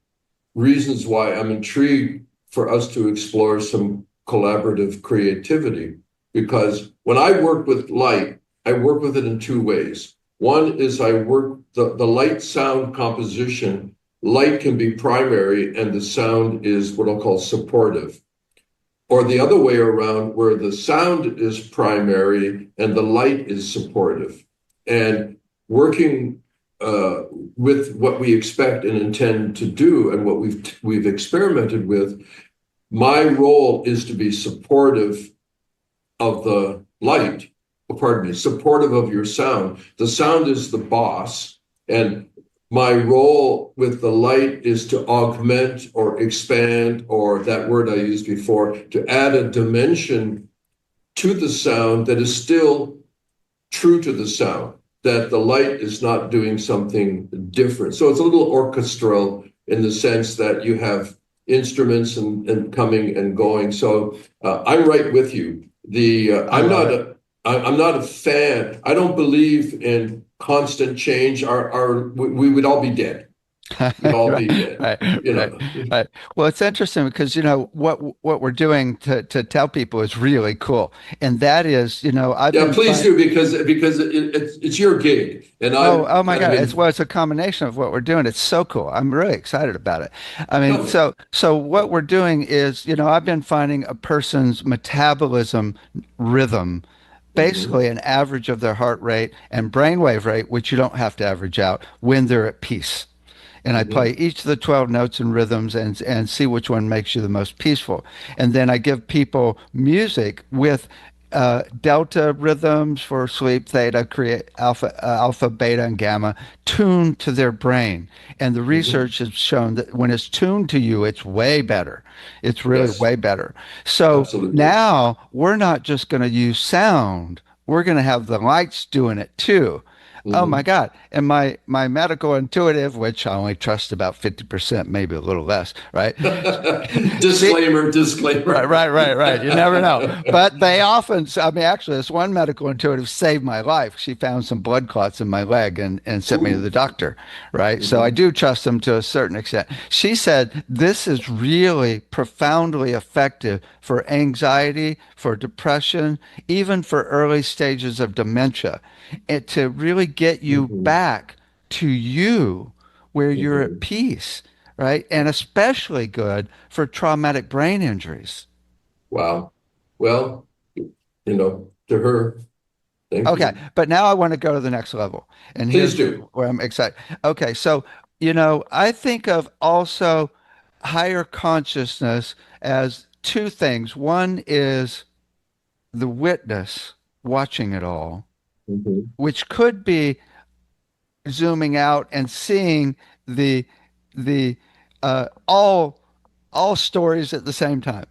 reasons why I'm intrigued for us to explore some collaborative creativity. Because when I work with light, I work with it in two ways. One is I work the light sound composition. Light can be primary and the sound is what I'll call supportive. Or the other way around, where the sound is primary and the light is supportive. And working uh, with what we expect and intend to do and what we've experimented with, my role is to be supportive of the light, pardon me, supportive of your sound. The sound is the boss, and my role with the light is to augment or expand, or that word I used before, to add a dimension to the sound that is still true to the sound, that the light is not doing something different. So it's a little orchestral in the sense that you have instruments and coming and going. So I'm right with you. The I love it. I'm not a fan. I don't believe in constant change. We would all be dead. We'd all Right, be dead. right, You right, know. right. Well, it's interesting because what we're doing to tell people is really cool, and that is, I've Yeah, been please fine. do because it's your gig, and Oh my I God! mean, It's a combination of what we're doing. It's so cool. I'm really excited about it. I mean, no, so what we're doing is, I've been finding a person's metabolism rhythm, mhm, basically an average of their heart rate and brainwave rate, which you don't have to average out when they're at peace. And I play mhm, each of the 12 notes and rhythms and see which one makes you the most peaceful. And then I give people music with delta rhythms for sleep, theta, create alpha, beta, and gamma, tuned to their brain. And the mhm. research has shown that when it's tuned to you, it's way better. It's really Yes, way better. So absolutely. now we're not just going to use sound. We're going to have the lights doing it too. Oh my Hmm. God. And my medical intuitive, which I only trust about 50%, maybe a little less, right? See, Disclaimer, right, disclaimer. right, right, right. You never know. But they often, I mean, actually, this one medical intuitive saved my life. She found some blood clots in my leg and sent me to Ooh. the doctor, right? So I Hmm. do trust them to a certain extent. She said this is really profoundly effective for anxiety, for depression, even for early stages of dementia, and to really get you Hmm. back to you where you're at Hmm. peace, right? And especially good for traumatic brain injuries. Wow. Well, to her, thank Okay, you. but now I want to go to the next level. And Please here's do. where I'm excited. Okay, so, I think of also higher consciousness as two things. One is the witness watching it all, Hmm. which could be zooming out and seeing the all stories at the same time.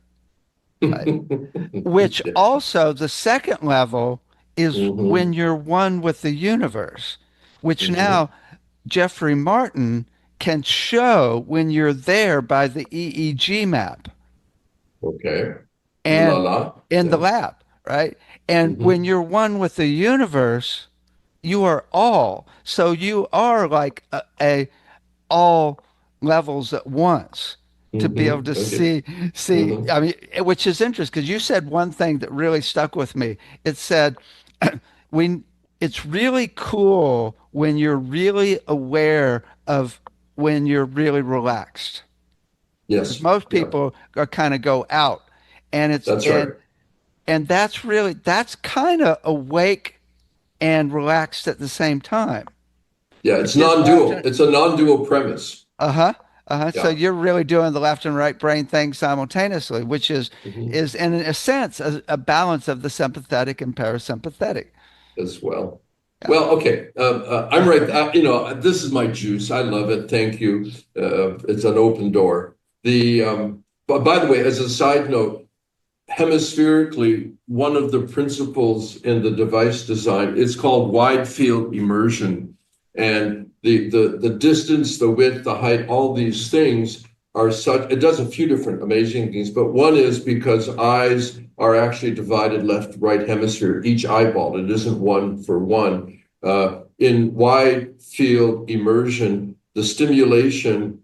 which Yes. also the second level is Hmm. when you're one with the universe, which Hmm. now Jeffrey Martin can show when you're there by the EEG map Okay. La and la. in the Yeah. lab, right? And when Hmm. you're one with the universe, you are all. So you are like a all levels at once to be able to Okay. see. Hmm. I mean, which is interesting because you said one thing that really stuck with me. It said when it's really cool when you're really aware of when you're really relaxed. Because Yes. most Yeah. people are kind of go out, and it's That's right. and that's really that's kind of awake and relaxed at the same time. Yeah. You It's do the left non-dual. and It's a non-dual premise. uh-huh. Uh-huh. So Yeah. you're really doing the left and right brain thing simultaneously, which Hmm. is in a sense a balance of the sympathetic and parasympathetic. As well. Yeah. Well, okay. I'm right. This is my juice. I love it. Thank you. It's an open door. But by the way, as a side note, hemispherically, one of the principles in the device design is called wide field immersion. And the distance, the width, the height, all these things are such, it does a few different amazing things, but one is because eyes are actually divided left, right hemisphere, each eyeball. It isn't one for one. In wide field immersion, the stimulation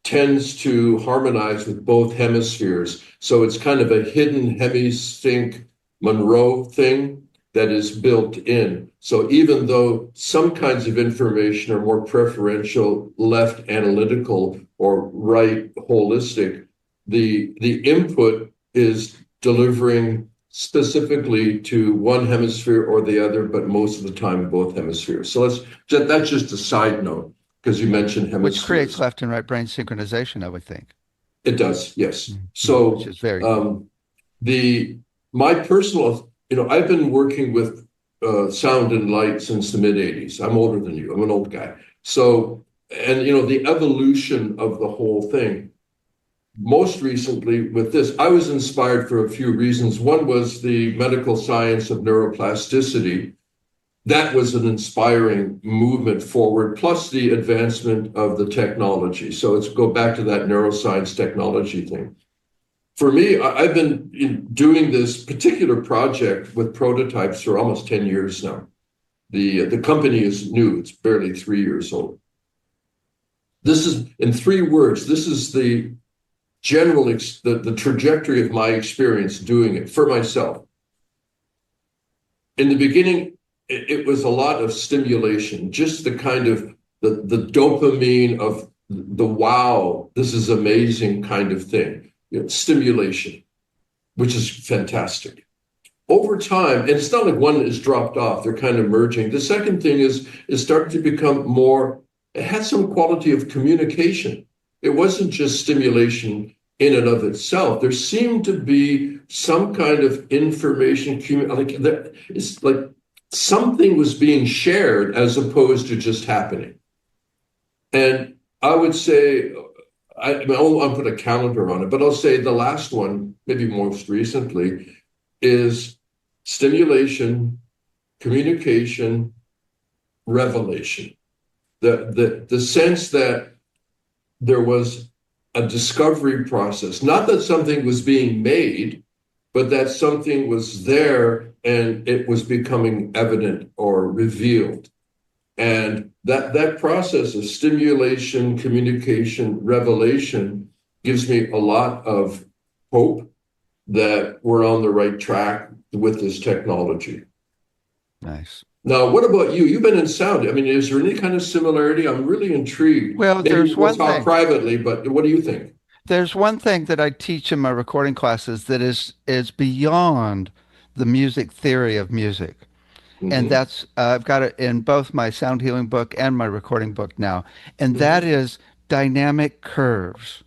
tends to harmonize with both hemispheres. So it's kind of a hidden hemisync Monroe thing that is built in. So even though some kinds of information are more preferential, left analytical, or right holistic, the input is delivering specifically to one hemisphere or the other, but most of the time both hemispheres. So that's just a side note because you mentioned Which creates hemispheres. left and right brain synchronization, I would think. It does, yes. Which So is very cool. um, the my personal, I've been working with sound and light since the mid '80s. I'm older than you. I'm an old guy. So, and the evolution of the whole thing. Most recently with this, I was inspired for a few reasons. One was the medical science of neuroplasticity. That was an inspiring movement forward, plus the advancement of the technology. So let's go back to that neuroscience technology thing. For me, I've been doing this particular project with prototypes for almost 10 years now. The company is new, it's barely 3 years old. This is, in 3 words, this is the the trajectory of my experience doing it for myself. In the beginning, it was a lot of stimulation, just the kind of the dopamine of the wow, this is amazing kind of thing, stimulation, which is fantastic. Over time, and it's not like one is dropped off, they're kind of merging. The second thing is starting to become more, it had some quality of communication. It wasn't just stimulation in and of itself. There seemed to be some kind of information, like it's like something was being shared as opposed to just happening. And I would say, I'll put a calendar on it, but I'll say the last one, maybe most recently, is stimulation, communication, revelation. The sense that there was a discovery process, not that something was being made, but that something was there and it was becoming evident or revealed. And that process of stimulation, communication, revelation gives me a lot of hope that we're on the right track with this technology. Nice. Now, what about you? You've been in sound. I mean, is there any kind of similarity? I'm really intrigued. Well, Maybe there's we'll one talk thing. privately, but what do you think? There's one thing that I teach in my recording classes that is beyond the music theory of music. And Hmm. that's I've got it in both my sound healing book and my recording book now. And that Hmm. is dynamic curves.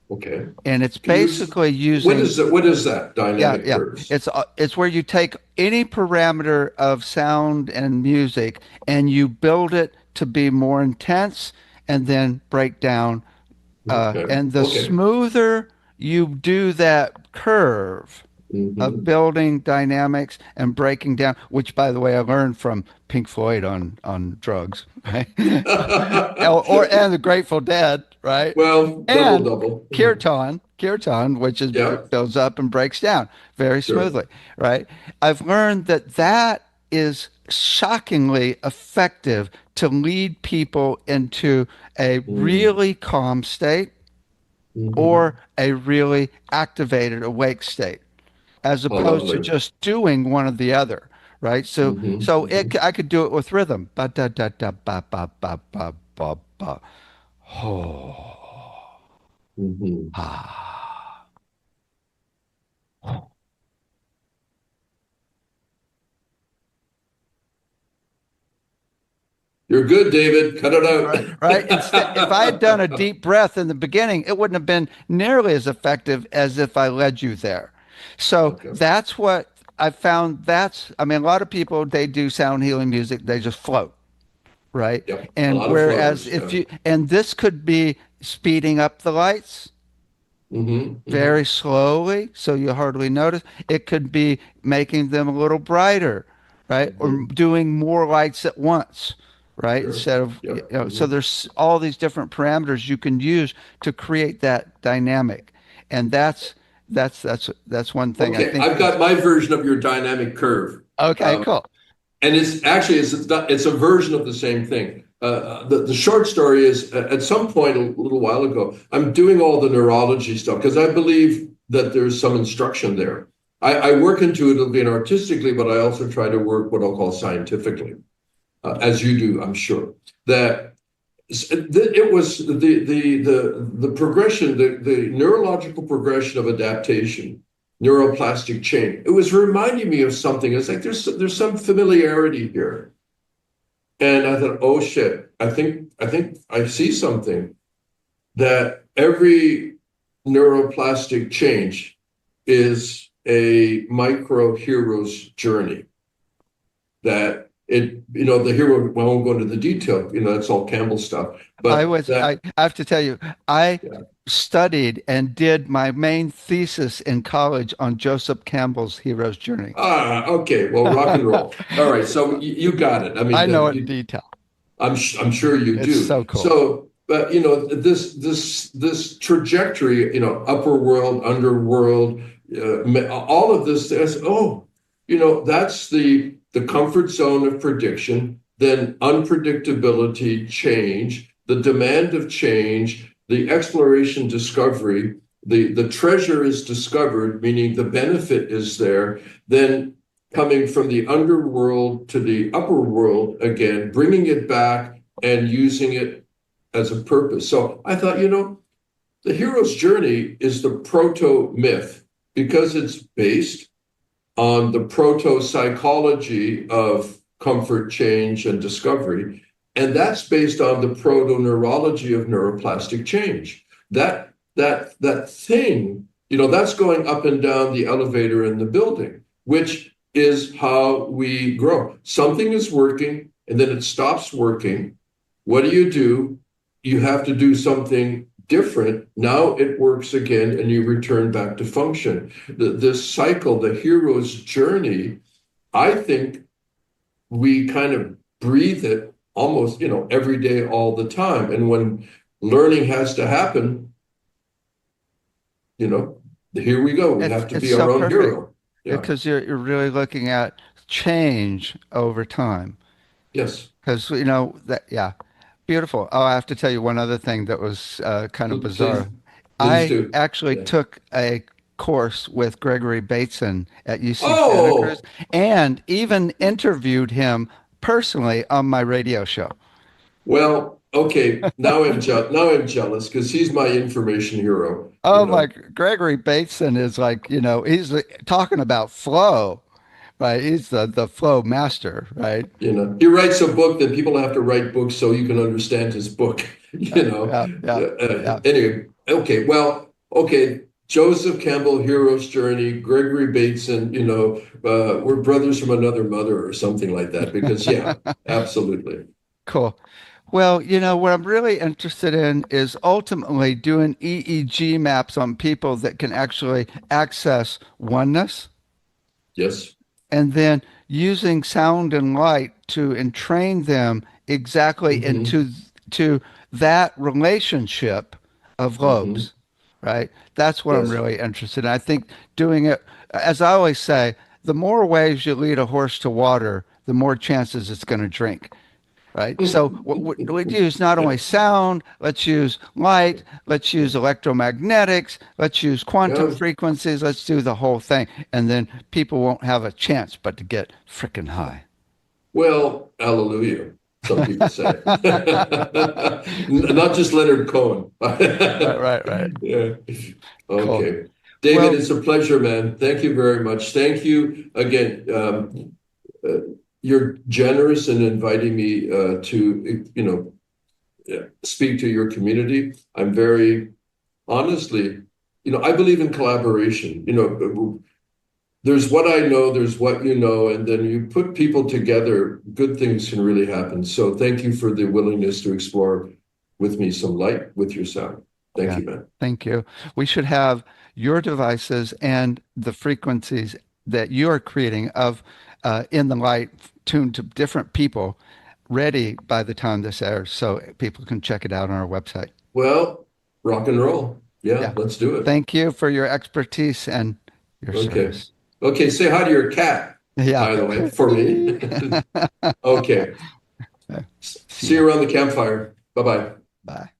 Okay. And it's Can you, basically what using is that? What is that? yeah, Dynamic yeah. curves. It's where you take any parameter of sound and music and you build it to be more intense and then break down. Okay. And the Okay. smoother you do that curve of building dynamics and breaking down, which, by the way, I learned from Pink Floyd on drugs, right? And the Grateful Dead, right? Well, double, And double. kirtan, which is Yeah, builds up and breaks down very sure. smoothly, right? I've learned that that is shockingly effective to lead people into a Mm, really calm state or mhm. a really activated awake state, as Oh, opposed to lovely. just doing one or the other, right? So Hmm. so Hmm. I could do it with rhythm. Ba da da da ba ba ba ba ba ba. Oh. Hmm. Ah. You're good, David. Cut it Right, right. Instead, if I had done a out. deep breath in the beginning, it wouldn't have been nearly as effective as if I led you there. So Okay. that's what I found. I mean, a lot of people, they do sound healing music, they just float, right? Yep. A And lot of whereas floaters. if Yeah. you, and this could be speeding up the lights Hmm. very Hmm. slowly, so you hardly notice. It could be making them a little brighter, right? Or Hmm. doing more lights at once, right? Sure. Instead of, Yep. so Hmm. there's all these different parameters you can use to create that dynamic. And that's one thing I Okay. think I've is got my version of your dynamic curve. okay, Um, cool. and it's not, it's a version of the same thing. The short story is at some point a little while ago, I'm doing all the neurology stuff because I believe that there's some instruction there. I work intuitively and artistically, but I also try to work what I'll call scientifically, as you do, I'm sure. That it was the progression, the neurological progression of adaptation, neuroplastic chain. It was reminding me of something. It's like there's some familiarity here, and I thought, oh shit, I think I see something that every neuroplastic change is a micro hero's journey that the hero, well, I won't go into the detail, that's all Campbell stuff, but I have to tell you, I yeah. studied and did my main thesis in college on Joseph Campbell's hero's journey. Okay, well, rock and roll. All right, so you got it. I mean, I know it in detail. I'm sure you It's do. so cool. So, but this trajectory, upper world, underworld, all of this is, that's the comfort zone of prediction, then unpredictability, change, the demand of change, the exploration, discovery, the treasure is discovered, meaning the benefit is there, then coming from the underworld to the upper world again, bringing it back and using it as a purpose. So I thought, the hero's journey is the proto myth because it's based on the proto psychology of comfort, change, and discovery. And that's based on the proto neurology of neuroplastic change. That thing, that's going up and down the elevator in the building, which is how we grow. Something is working and then it stops working. What do? You have to do something different. Now it works again and you return back to function. This cycle, the hero's journey, I think we kind of breathe it almost, every day, all the time. And when learning has to happen, you know, here we go. We have to It's be so our own perfect hero. Yeah. because you're really looking at change over time. Yes. Because that, yeah, beautiful. Oh, I have to tell you one other thing that was kind of Please, bizarre. please I do. actually Yeah. took a course with Gregory Bateson at UC Santa Cruz Oh, and even interviewed him personally on my radio show. well, okay. Now I'm jealous because he's my information hero, Oh my, Gregory Bateson is like, he's talking about flow, right? He's the flow master, right? He writes a book that people have to write books so you can understand his book. Yeah, yeah, yeah, yeah. Anyway, okay, well, okay. Joseph Campbell, Hero's Journey, Gregory Bateson, we're brothers from another mother or something like that. Because yeah, absolutely. Cool. Well, what I'm really interested in is ultimately doing EEG maps on people that can actually access oneness, Yes. and then using sound and light to entrain them exactly Hmm. to that relationship of Hmm. lobes, right? That's what I'm Yes. really interested in. I think doing it, as I always say, the more ways you lead a horse to water, the more chances it's going to drink. Right. So what we use not only sound, let's use light, let's use electromagnetics, let's use quantum Yeah. frequencies, let's do the whole thing. And then people won't have a chance but to get freaking high. Well, hallelujah, some people say. Not just Leonard Cohen. Right, right, right. Yeah. Cool. Okay. David, Well, it's a pleasure, man. Thank you very much. Thank you again. Uh, you're generous in inviting me to, speak to your community. I'm very honestly, I believe in collaboration. There's what I know, there's what you know, and then you put people together, good things can really happen. So thank you for the willingness to explore with me some light with your sound. Thank yeah, you, man. thank you. We should have your devices and the frequencies that you are creating of in the light tuned to different people ready by the time this airs so people can check it out on our website. Well, rock and roll. Yeah, Yeah. let's do it. Thank you for your expertise and your Okay. service. Okay, say hi to your cat, Yeah. by the way, for me. Okay. See See ya. you around the campfire. Bye-bye. Bye.